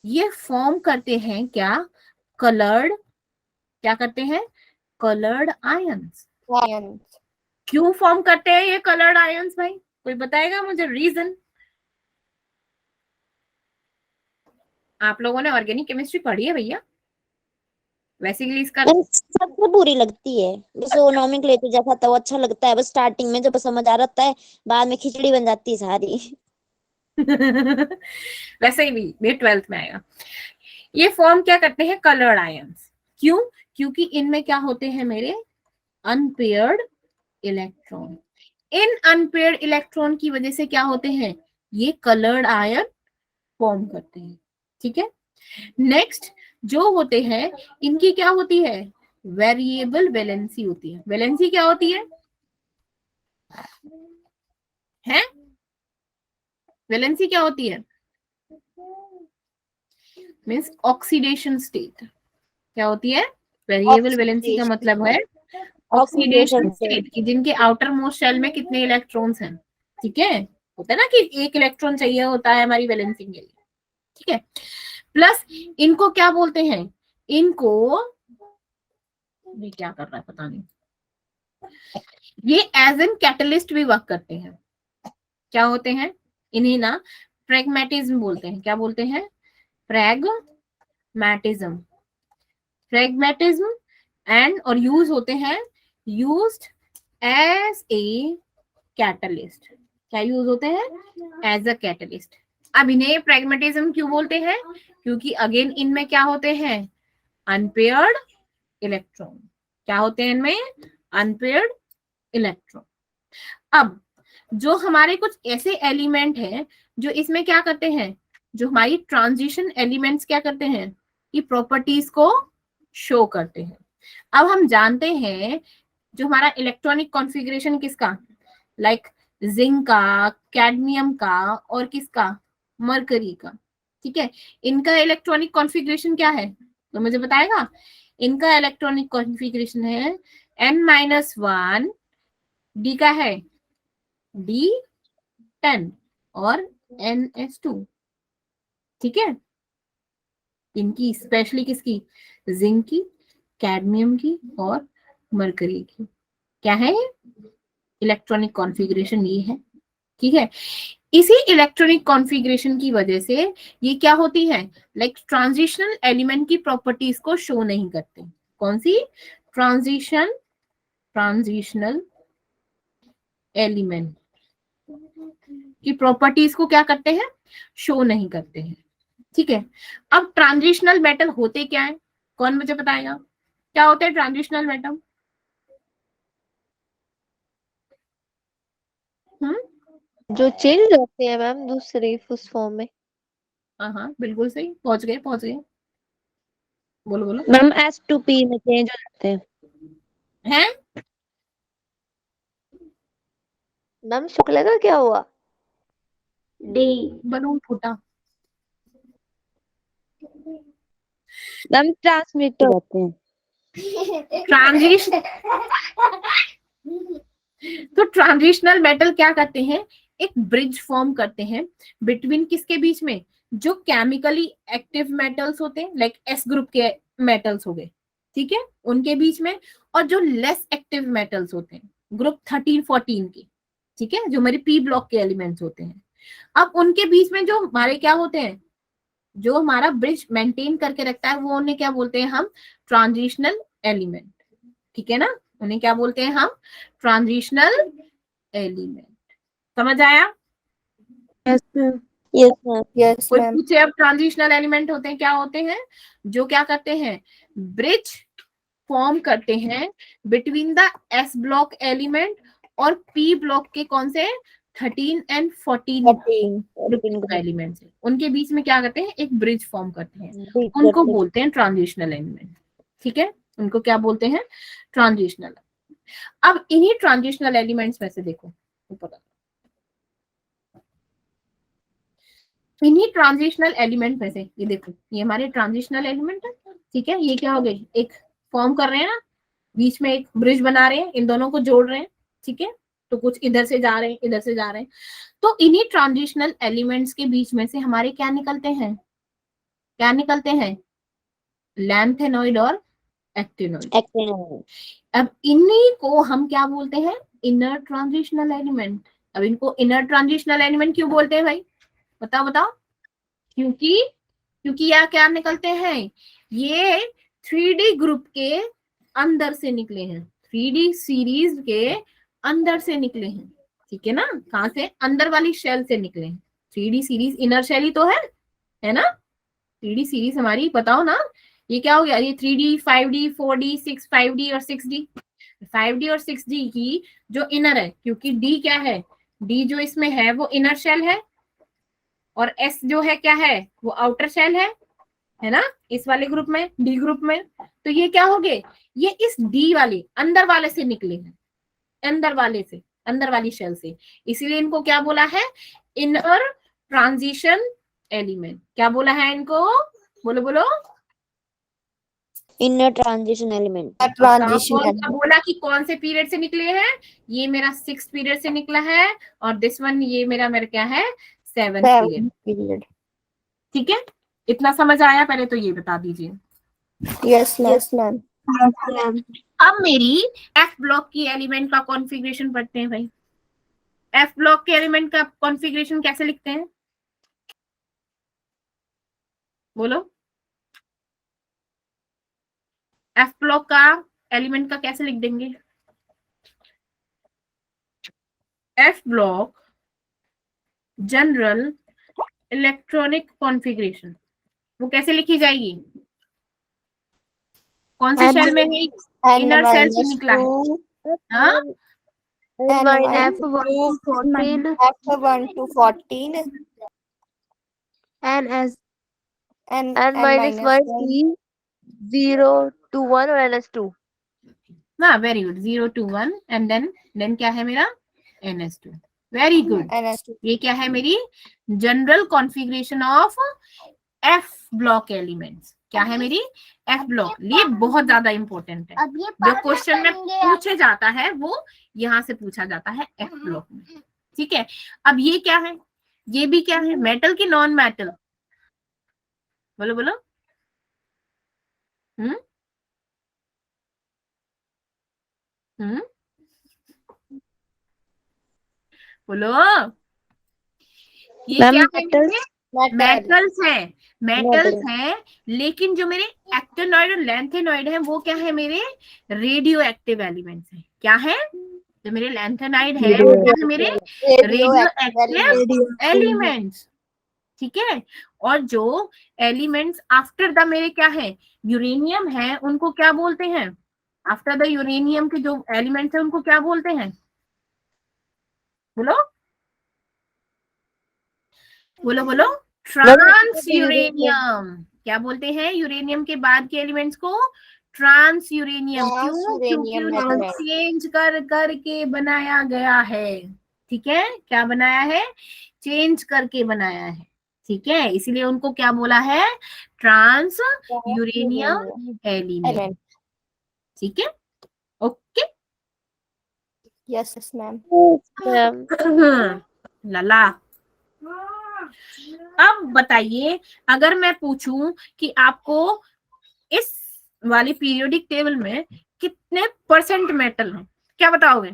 ये फॉर्म करते हैं क्या, कलर्ड, क्या करते हैं, कलर्ड आयंस। ions क्यों फॉर्म करते हैं ये कलर्ड आयंस भाई, कोई बताएगा मुझे रीजन। आप लोगों ने ऑर्गेनिक केमिस्ट्री पढ़ी है भैया, बेसिकली इसका सबसे बुरी लगती है, बस वो नोमेनक्लेचर जैसा था वो अच्छा लगता है, बस स्टार्टिंग में जब समझ आ रहा है, बाद में खिचड़ी बन जाती है सारी। वैसे ही भी ये 12th में आएगा। ये फॉर्म क्या करते हैं, कलर्ड आयंस, क्यों, क्योंकि इनमें क्या होते हैं मेरे, अनपेयर्ड इलेक्ट्रॉन। इन अनपेयर्ड इलेक्ट्रॉन की वजह से क्या होते हैं, ये कलर्ड आयन फॉर्म करते हैं, ठीक है। नेक्स्ट जो होते हैं, इनकी क्या होती है, वेरिएबल वैलेंसी होती है। वैलेंसी क्या होती है, वैलेंसी क्या होती है, मींस ऑक्सीडेशन स्टेट। क्या होती है, वेरिएबल वैलेंसी का मतलब है ऑक्सीडेशन स्टेट, कि जिनके आउटर मोस्ट शेल में कितने इलेक्ट्रॉन्स हैं, ठीक है। होता है ना कि एक इलेक्ट्रॉन चाहिए होता है हमारी वैलेंसी के लिए, ठीक है। प्लस इनको क्या बोलते हैं, इनको, ये क्या कर रहा है पता नहीं, ये एज एन कैटलिस्ट भी वर्क करते हैं। क्या होते हैं, इन्हें ना प्रेगमेटिज्म बोलते हैं। क्या बोलते हैं, प्रेगमेटिज्म, प्रेगमेटिज्म एंड, और यूज होते हैं, यूज्ड एज ए कैटलिस्ट। क्या यूज होते हैं, एज अ कैटलिस्ट। अब इन्हें प्रेगमेटिज्म क्यों बोलते हैं, क्योंकि अगेन इनमें क्या होते हैं, अनपेयर्ड इलेक्ट्रॉन। क्या होते हैं इनमें, अनपेयर्ड इलेक्ट्रॉन। अब जो हमारे कुछ ऐसे एलिमेंट हैं जो इसमें क्या करते हैं, जो हमारी ट्रांजिशन एलिमेंट्स क्या करते हैं, कि प्रॉपर्टीज को शो करते हैं। अब हम जानते हैं जो हमारा इलेक्ट्रॉनिक कॉन्फ़िगरेशन किसका, लाइक जिंक का, कैडमियम का, और किसका, मरकरी का, ठीक है। इनका इलेक्ट्रॉनिक कॉन्फ़िगरेशन क्या है, तो मुझे बताएगा। इनका इलेक्ट्रॉनिक कॉन्फ़िगरेशन है n-1, डी का है D10 और NS2, ठीक है। इनकी स्पेशली किसकी, जिंक की, कैडमियम की और मरकरी की, क्या है इलेक्ट्रॉनिक कॉन्फ़िगरेशन, ये है, ठीक है। इसी इलेक्ट्रॉनिक कॉन्फ़िगरेशन की वजह से ये क्या होती है, लाइक ट्रांजिशनल एलिमेंट की प्रॉपर्टीज को शो नहीं करते। कौन सी, ट्रांजिशनल एलिमेंट की प्रॉपर्टीज को क्या करते हैं, शो नहीं करते हैं, ठीक है। अब ट्रांजिशनल मेटल होते क्या है, कौन मुझे बताएगा, क्या होते हैं ट्रांजिशनल मेटल। जो चेंज होते हैं मैम दूसरे उस फॉर्म में। हाँ बिल्कुल सही, पहुंच गए। बोलो बोलो मैम S2P में चेंज हो जाते हैं। हैं, मैम शुक्ला का क्या हुआ? डी बलून फूटा। मैम ट्रांसमिट हो जाते हैं। ट्रांजिशन तो ट्रांजिशनल मेटल क्या करते हैं, एक ब्रिज फॉर्म करते हैं बिटवीन किसके बीच में, जो केमिकली एक्टिव मेटल्स होते हैं, लाइक एस ग्रुप के मेटल्स हो गए, ठीक है, उनके बीच में, और जो लेस एक्टिव मेटल्स होते हैं ग्रुप 13-14 के, ठीक है, जो मेरे पी ब्लॉक के एलिमेंट्स होते हैं। अब उनके बीच में जो हमारे क्या होते हैं, जो हमारा ब्रिज मेंटेन करके रखता है, वो उन्हें क्या बोलते हैं हम, ट्रांजिशनल एलिमेंट, ठीक है ना, उन्हें क्या बोलते हैं हम, ट्रांजिशनल एलिमेंट। समझ आया? Yes ma'am. यस कोई मैम। पूछे अब ट्रांजिशनल एलिमेंट होते हैं क्या होते हैं, जो क्या करते हैं, ब्रिज फॉर्म करते हैं between the S block element और पी ब्लॉक के कौन से 13 and 14 एलिमेंट्स है, उनके बीच में क्या करते हैं, एक ब्रिज फॉर्म करते हैं, उनको बोलते हैं ट्रांजिशनल एलिमेंट, ठीक है, उनको क्या बोलते हैं, ट्रांजिशनल। अब इन्हीं ट्रांजिशनल एलिमेंट्स में से देखो ऊपर, इन्हीं ट्रांजिशनल एलिमेंट में से ये देखो, ये हमारे ट्रांजिशनल एलिमेंट है, ठीक है, ये क्या हो गए, एक फॉर्म कर रहे हैं ना, बीच में एक ब्रिज बना रहे हैं, इन दोनों को जोड़ रहे हैं, ठीक है, तो कुछ इधर से जा रहे हैं, इधर से जा रहे हैं, तो इन्हीं ट्रांजिशनल एलिमेंट्स के बीच में से हमारे क्या निकलते हैं, क्या निकलते हैं, लैंथेनॉइड और एक्टिनॉइड। अब इन्हीं को हम क्या बोलते हैं, इनर ट्रांजिशनल एलिमेंट। अब इनको इनर ट्रांजिशनल एलिमेंट क्यों बोलते हैं भाई, बताओ बताओ, क्योंकि यह क्या निकलते हैं, ये 3D ग्रुप के अंदर से निकले हैं, 3D सीरीज के अंदर से निकले हैं, ठीक है ना, कहां से, अंदर वाली शेल से निकले हैं। 3D सीरीज इनर शेल ही तो है ना, 3D सीरीज हमारी, बताओ ना, ये क्या हो गया, ये 3D 5D 4D 6 5D और 6D, 5D और 6D की जो इनर है, क्योंकि D क्या है, D जो इसमें है वो इनर शेल है, और S जो है क्या है, वो आउटर शेल है ना, इस वाले ग्रुप में, डी ग्रुप में, तो ये क्या हो गए, ये इस डी वाले अंदर वाले से निकले हैं, अंदर वाले से, अंदर वाली शेल से, इसीलिए इनको क्या बोला है, इनर ट्रांजिशन एलिमेंट। क्या बोला है इनको, बोलो बोलो, इनर ट्रांजिशन एलिमेंट। बोला कि कौन से पीरियड से निकले हैं, ये मेरा 6th पीरियड से निकला है, और दिस वन ये मेरा क्या है, 7th पीरियड, ठीक है, इतना समझ आया, पहले तो ये बता दीजिए। Yes ma'am. अब मेरी एफ ब्लॉक की एलिमेंट का कॉन्फ़िगरेशन पढ़ते हैं भाई। एफ ब्लॉक के एलिमेंट का कॉन्फ़िगरेशन कैसे लिखते हैं, बोलो, एफ ब्लॉक का एलिमेंट का कैसे लिख देंगे, F block general electronic configuration, वो कैसे लिखी जाएगी, कौन से शेल में है, इनर शेल से निकला है, हाँ, F1 to 14 and minus 1 C 0 to 1 और NS2। हाँ, very good, 0 to 1 and then क्या है मेरा, NS2, वेरी गुड। ये क्या है मेरी general configuration of F block elements, क्या है मेरी एफ ब्लॉक, ये बहुत ज्यादा इंपॉर्टेंट है, जो क्वेश्चन में पूछे जाता है वो यहाँ से पूछा जाता है एफ ब्लॉक में, ठीक है। अब ये क्या है, ये भी क्या है, मेटल की नॉन मेटल, बोलो बोलो, बोलो, ये क्या है, मेटल्स हैं, लेकिन जो मेरे एक्टिनॉइड और लैंथेनॉइड है वो क्या है, मेरे रेडियो एक्टिव एलिमेंट्स हैं। क्या है, जो मेरे लैंथेनाइड है वो क्या है, मेरे रेडियो एक्टिव एलिमेंट्स, ठीक है। और जो एलिमेंट्स आफ्टर द मेरे क्या है, यूरेनियम है, उनको क्या बोलते हैं, आफ्टर द यूरेनियम के जो एलिमेंट्स है उनको क्या बोलते हैं, बोलो बोलो बोलो, ट्रांस यूरेनियम। क्या बोलते हैं, यूरेनियम के बाद के एलिमेंट्स को ट्रांस यूरेनियम, क्यों, क्योंकि चेंज कर करके बनाया गया है, ठीक है, क्या बनाया है, चेंज करके बनाया है, ठीक है, इसीलिए उनको क्या बोला है, ट्रांस यूरेनियम एलिमेंट, ठीक है, ओके, यस मैम। लला। अब बताइए, अगर मैं पूछूं कि आपको इस वाली पीरियोडिक टेबल में कितने परसेंट मेटल है, क्या बताओगे?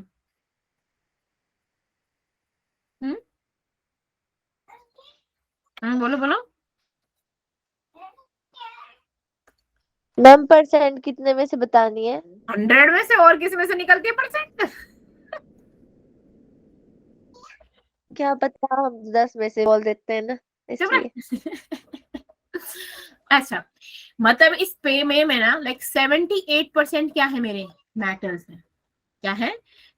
बोलो बोलो। मैम परसेंट कितने में से बतानी है? 100 में से, और किसी में से निकलती है परसेंट? क्या पता, हम 10 में से बोल देते हैं ना, इसलिए। अच्छा, मतलब इस पे में ना लाइक 78% क्या है मेरे मेटल्स है। क्या है?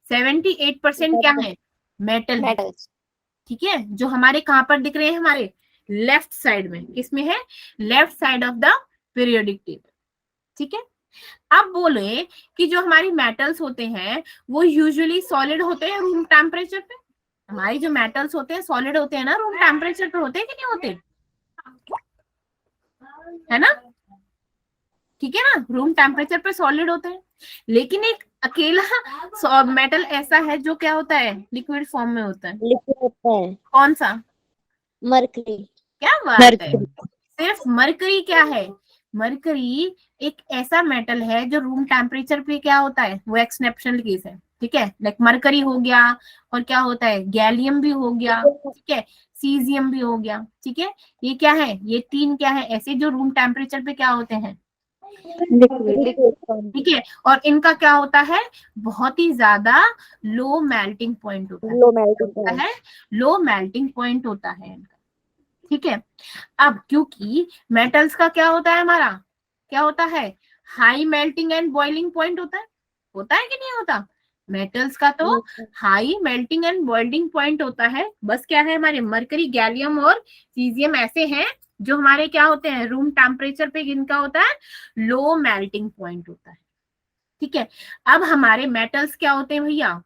78% क्या है? मेटल है। मेटल्स। ठीक है, जो हमारे कहां पर दिख रहे हैं? हमारे लेफ्ट साइड में। किसमें है? Left side of the periodic table. ठीक है, अब बोले कि जो हमारी मेटल्स होते हैं वो यूजुअली सॉलिड होते हैं रूम टेम्परेचर पे। हमारी जो मेटल्स होते हैं सॉलिड होते हैं ना, रूम टेम्परेचर पे होते हैं कि नहीं होते? है ना? ठीक है ना, रूम टेम्परेचर पे सॉलिड होते हैं। लेकिन एक अकेला मेटल ऐसा है जो क्या होता है? लिक्विड फॉर्म में होता है। लिक्विड होता है, कौन सा? मरकरी। क्या बात है, सिर्फ मरकरी क्या है? मरकरी एक ऐसा मेटल है जो रूम टेम्परेचर पे क्या होता है, वो एक्सेप्शनल केस है। ठीक है, लाइक मरकरी हो गया, और क्या होता है? गैलियम भी हो गया। ठीक है, सीजियम भी हो गया। ठीक है, ये क्या है? ये 3 क्या है ऐसे जो रूम टेम्परेचर पे क्या होते हैं? ठीक है, और इनका क्या होता है? बहुत ही ज्यादा लो मेल्टिंग पॉइंट होता है। लो मेल्टिंग होता है, लो मेल्टिंग पॉइंट होता है इनका। ठीक है, अब क्योंकि मेटल्स का क्या होता है हमारा? क्या होता है? High melting and boiling point होता है। होता है कि नहीं होता? मेटल्स का तो high melting and boiling point होता है। बस क्या है, हमारे मरकरी, गैलियम और सीजियम ऐसे हैं जो हमारे क्या होते हैं? रूम टेम्परेचर पे इनका होता है लो मेल्टिंग पॉइंट होता है। ठीक है, अब हमारे मेटल्स क्या होते हैं भैया?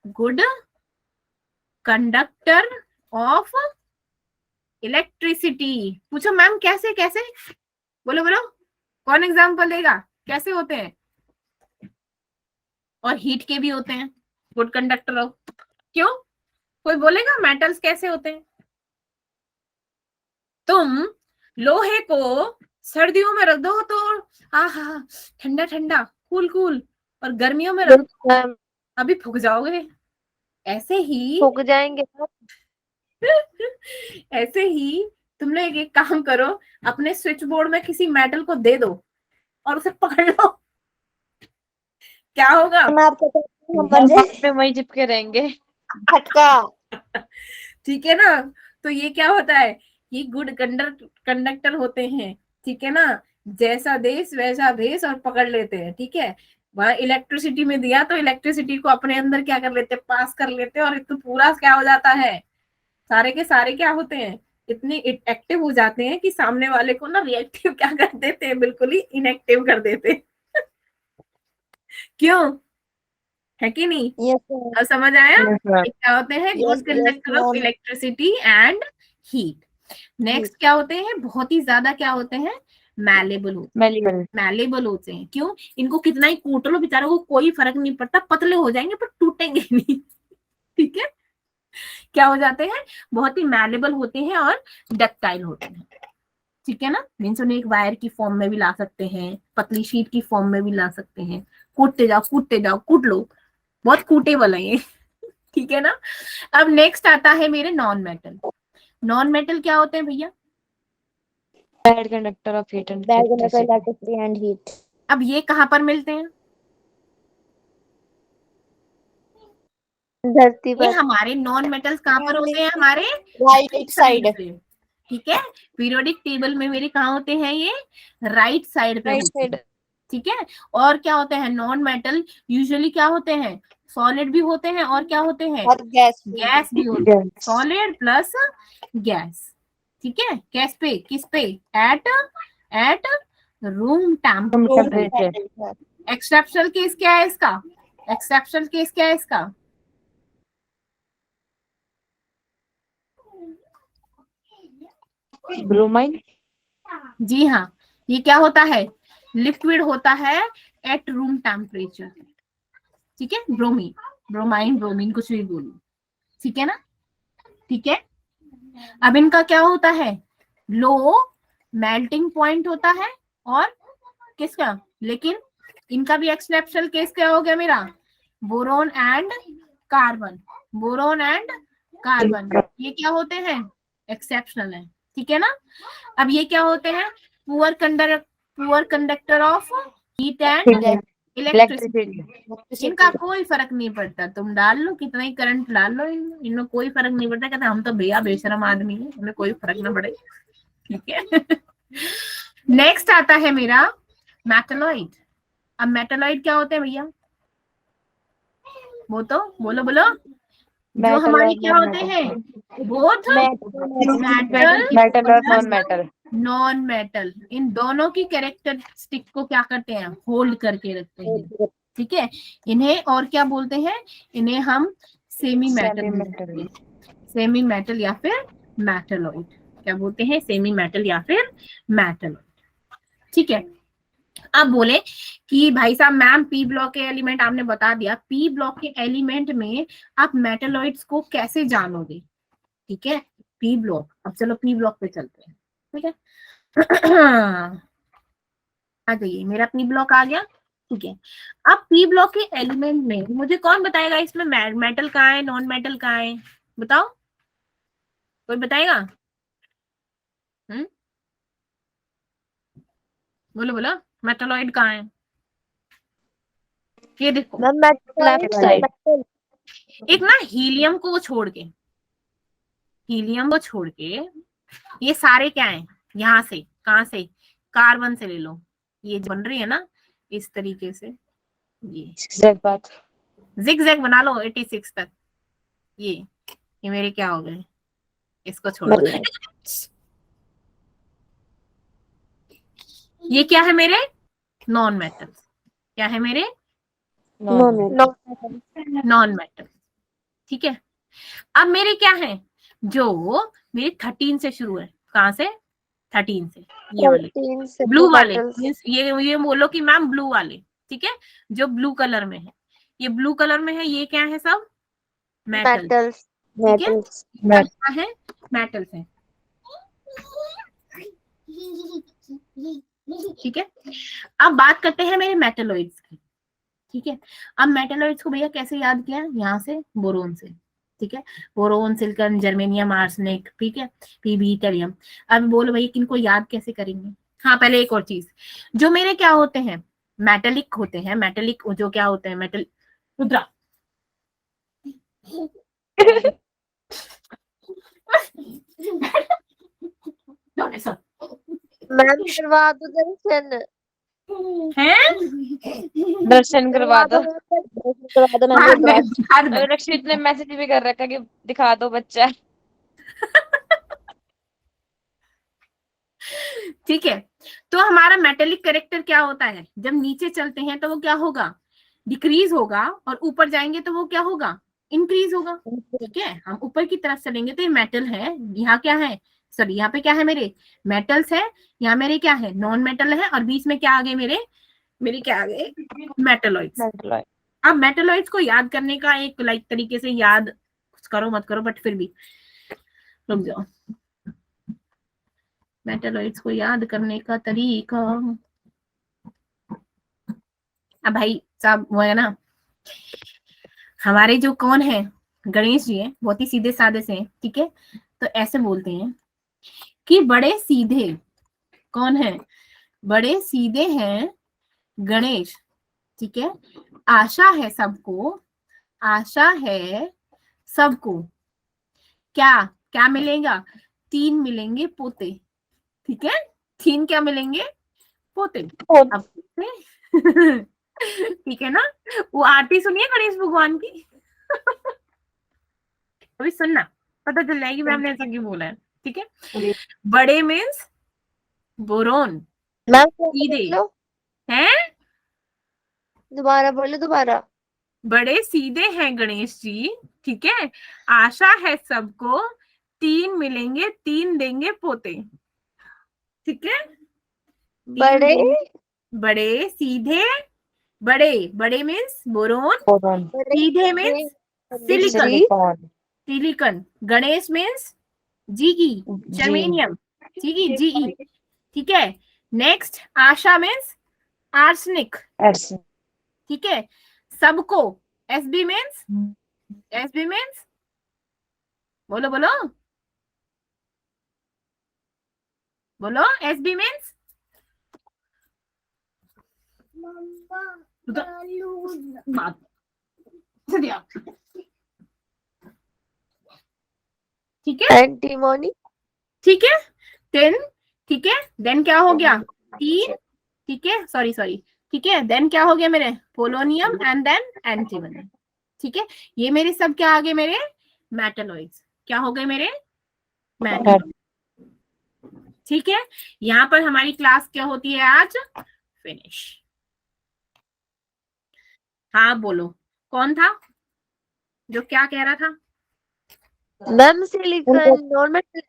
Good conductor of electricity. पूछो मैम कैसे कैसे? बोलो बोलो, कौन एग्जाम्पल देगा? कैसे होते हैं? और हीट के भी होते हैं गुड कंडक्टर ऑफ। क्यों? कोई बोलेगा मेटल्स कैसे होते हैं? तुम लोहे को सर्दियों में रख दो तो आहा ठंडा ठंडा, कूल कूल, और गर्मियों में रख दो मैम अभी फूक जाओगे। ऐसे ही फूक जाएंगे। ऐसे ही तुम लोग एक काम करो, अपने स्विच बोर्ड में किसी मेटल को दे दो और उसे पकड़ लो, क्या होगा? मैं आपको मर जाए। वही चिपके रहेंगे। झटका। ठीक है ना, तो ये क्या होता है? ये गुड कंडक्टर होते हैं। ठीक है ना, जैसा देश वैसा भेष, और पकड़ लेते हैं। ठीक है, वहां इलेक्ट्रिसिटी में दिया तो इलेक्ट्रिसिटी को अपने अंदर क्या कर लेते हैं? पास कर लेते हैं, और तो पूरा क्या हो जाता है? सारे के सारे क्या होते हैं? इतने एक्टिव हो जाते हैं कि सामने वाले को ना रिएक्टिव क्या कर देते हैं? बिल्कुल ही इनएक्टिव कर देते हैं। क्यों? है कि नहीं? यस अब समझ आया? हाँ। ये क्या होते हैं? Good yes conductor of ma'am. Electricity and heat. Next क्या होते हैं? बहुत ही ज्यादा क्या होते हैं? मैलेबल होते हैं। मैलेबल होते हैं। क्यों? इनको कितना ही कूट लो बेचारों को कोई फर्क नहीं पड़ता, पतले हो जाएंगे पर टूटेंगे नहीं। ठीक है, क्या हो जाते हैं? बहुत ही मैलेबल होते हैं और डक्टाइल होते हैं। ठीक है ना, मीन्स उन्हें एक वायर की फॉर्म में भी ला सकते हैं, पतली शीट की फॉर्म में भी ला सकते हैं। कूटते जाओ कूट लो, बहुत कूटेबल है ये। ठीक है ना, अब नेक्स्ट आता है मेरे नॉन मेटल। नॉन मेटल क्या होते हैं भैया? Bad conductor of heat and bad conductor electricity and heat. अब ये कहाँ पर मिलते हैं? धरती ये पर। हमारे नॉन मेटल्स कहाँ पर होते हैं? हमारे राइट साइड। पे। ठीक है, पीरियोडिक टेबल में मेरे कहाँ होते हैं? ये राइट साइड पे राइट होते हैं। साइड। ठीक है, और क्या होते हैं? नॉन मेटल यूजुअली क्या होते हैं? सॉलिड भी होते हैं, और क्या होते हैं? और गैस गैस भी होते हैं। Solid plus gas. ठीक है, गैस पे किस पे? At room temperature. Exceptional case क्या है इसका? एक्सेप्शनल केस क्या है इसका? ब्रोमाइन। जी हाँ, ये क्या होता है? लिक्विड होता है एट रूम टेम्परेचर। ठीक है, ब्रोमीन, ब्रोमाइन, ब्रोमीन कुछ भी बोलो। ठीक है ना, ठीक है। अब इनका क्या होता है, लो मेल्टिंग पॉइंट होता है और किसका, लेकिन इनका भी एक्सेप्शनल केस क्या हो गया मेरा, boron and carbon, boron and carbon, ये क्या होते हैं, एक्सेप्शनल है, ठीक है ना। अब ये क्या होते हैं, poor conductor of heat and electricity, इनका कोई फर्क नहीं पड़ता, तुम डाल लो कितना ही करंट डाल लो, इनमें कोई फर्क नहीं पड़ता, कहते हम तो भैया बेशरम आदमी है, हमें कोई फर्क ना पड़े, ठीक है। नेक्स्ट आता है मेरा मेटलॉइड। अब मेटलॉइड क्या होते हैं भैया, वो तो बोलो बोलो, जो हमारे क्या होते हैं, बोथ मेटल और नॉन मेटल। नॉन मेटल, इन दोनों की कैरेक्टरिस्टिक को क्या करते हैं, होल्ड करके रखते हैं, ठीक है। इन्हें और क्या बोलते हैं, इन्हें हम सेमी मेटल, सेमी मेटल या फिर मेटलॉइड, क्या बोलते हैं, सेमी मेटल या फिर मेटलॉइड, ठीक है। अब बोले कि भाई साहब मैम पी ब्लॉक के एलिमेंट आपने बता दिया, पी ब्लॉक के एलिमेंट में आप मेटलॉइड्स को कैसे जानोगे, ठीक है, पी ब्लॉक। अब चलो पी ब्लॉक पे चलते हैं, ठीक है। आ जाइए, मेरा पी ब्लॉक आ गया, ठीक है। अब पी ब्लॉक के एलिमेंट में मुझे कौन बताएगा इसमें मेटल कहाँ है, नॉन मेटल कहाँ है, बताओ, कोई बताएगा, बोलो बोलो, मेटलॉइड कहाँ है, ये देखो लेफ्ट साइड। एक ना हीलियम को छोड़ के, हीलियम को छोड़ के ये सारे क्या हैं, यहाँ से कहाँ से, कार्बन से ले लो, ये बन रही है ना इस तरीके से, ये जिग जैग बना लो 86 तक, ये मेरे क्या हो गए, इसको छोड़ो। ये क्या है मेरे, नॉन मेटल, क्या है मेरे, नॉन मेटल, ठीक है। अब मेरे क्या है, जो मेरे 13 से शुरू है, कहाँ से, 13 से, ये वाले ब्लू वाले, ये बोलो कि मैम ब्लू वाले, ठीक है, जो ब्लू कलर में है, ये ब्लू कलर में है, ये क्या है सब मेटल, ठीक है, क्या है, मेटल्स है, ठीक है। अब बात करते हैं मेरे मेटलॉइड्स की, ठीक है। अब मेटलॉइड्स को भैया कैसे याद किया, यहाँ से बोरोन से, ठीक है, बोरोन, सिलिकॉन, जर्मेनियम, आर्सेनिक, ठीक है, पीबी, टेरियम। अब बोलो भाई किनको याद कैसे करेंगे, हाँ पहले एक और चीज, जो मेरे क्या होते हैं, मेटेलिक होते हैं, मेटेलिक जो क्या होते हैं, मेटल, रुद्रा मैम करवा दो दर्शन, दर्शन करवा दो। बाद में। रक्षित ने मैसेज भी कर रखा कि दिखा दो बच्चा। ठीक है, तो हमारा मेटेलिक कैरेक्टर क्या होता है, जब नीचे चलते हैं तो वो क्या होगा, डिक्रीज होगा, और ऊपर जाएंगे तो वो क्या होगा, इंक्रीज होगा, ठीक है। हम ऊपर की तरफ चलेंगे तो ये मेटल है, यहाँ क्या है, सॉरी यहाँ पे क्या है मेरे, मेटल्स है, यहाँ मेरे क्या है, नॉन मेटल है, और बीच में क्या आ गए मेरे क्या आ गए, मेटलॉइड्स। अब मेटलॉइड्स को याद करने का एक लाइक तरीके से याद कुछ करो मत करो, बट फिर भी रुक जाओ, मेटलॉइड्स को याद करने का तरीका, अब भाई साहब वो है ना, हमारे जो कौन है, गणेश जी हैं, बहुत ही सीधे साधे से हैं, ठीक है। तो ऐसे बोलते हैं कि बड़े सीधे कौन है, बड़े सीधे हैं गणेश, ठीक है। आशा है सबको, आशा है सबको, क्या क्या मिलेगा, 3 मिलेंगे पोते, ठीक है, 3 क्या मिलेंगे, पोते। अब ठीक है ना, वो आरती सुनिए गणेश भगवान की। अभी सुनना, पता चल जाएगी मैम ने ऐसा क्यों बोला है, ठीक है। बड़े मीन्स बोरोन, सीधे हैं, दोबारा बोलो, दोबारा। बड़े सीधे हैं गणेश जी, ठीक है। आशा है सबको 3 मिलेंगे, 3 देंगे पोते, ठीक है। बड़े बड़े सीधे, बड़े मीन्स बोरोन, सीधे means silicon, silicon, Ganesh means GE, germanium, GE GE, ठीक है। नेक्स्ट आशा मीन्स आर्सेनिक, ठीक है। सबको एसबी मीन्स, एसबी मीन्स बोलो बोलो बोलो, एसबी मीन्स ठीक है, एंटीमोनी, ठीक है। 10, ठीक है। देन क्या हो गया 3, ठीक है, सॉरी सॉरी, ठीक है। देन क्या हो गया मेरे पोलोनियम एंड देन एंटीमनी, ठीक है। ये मेरे सब क्या आ गए मेरे मेटलॉइड्स, क्या हो गए मेरे मेटल, ठीक है। यहाँ पर हमारी क्लास क्या होती है आज फिनिश। हाँ बोलो, कौन था जो क्या कह रहा था? Ma'am silicon non metal,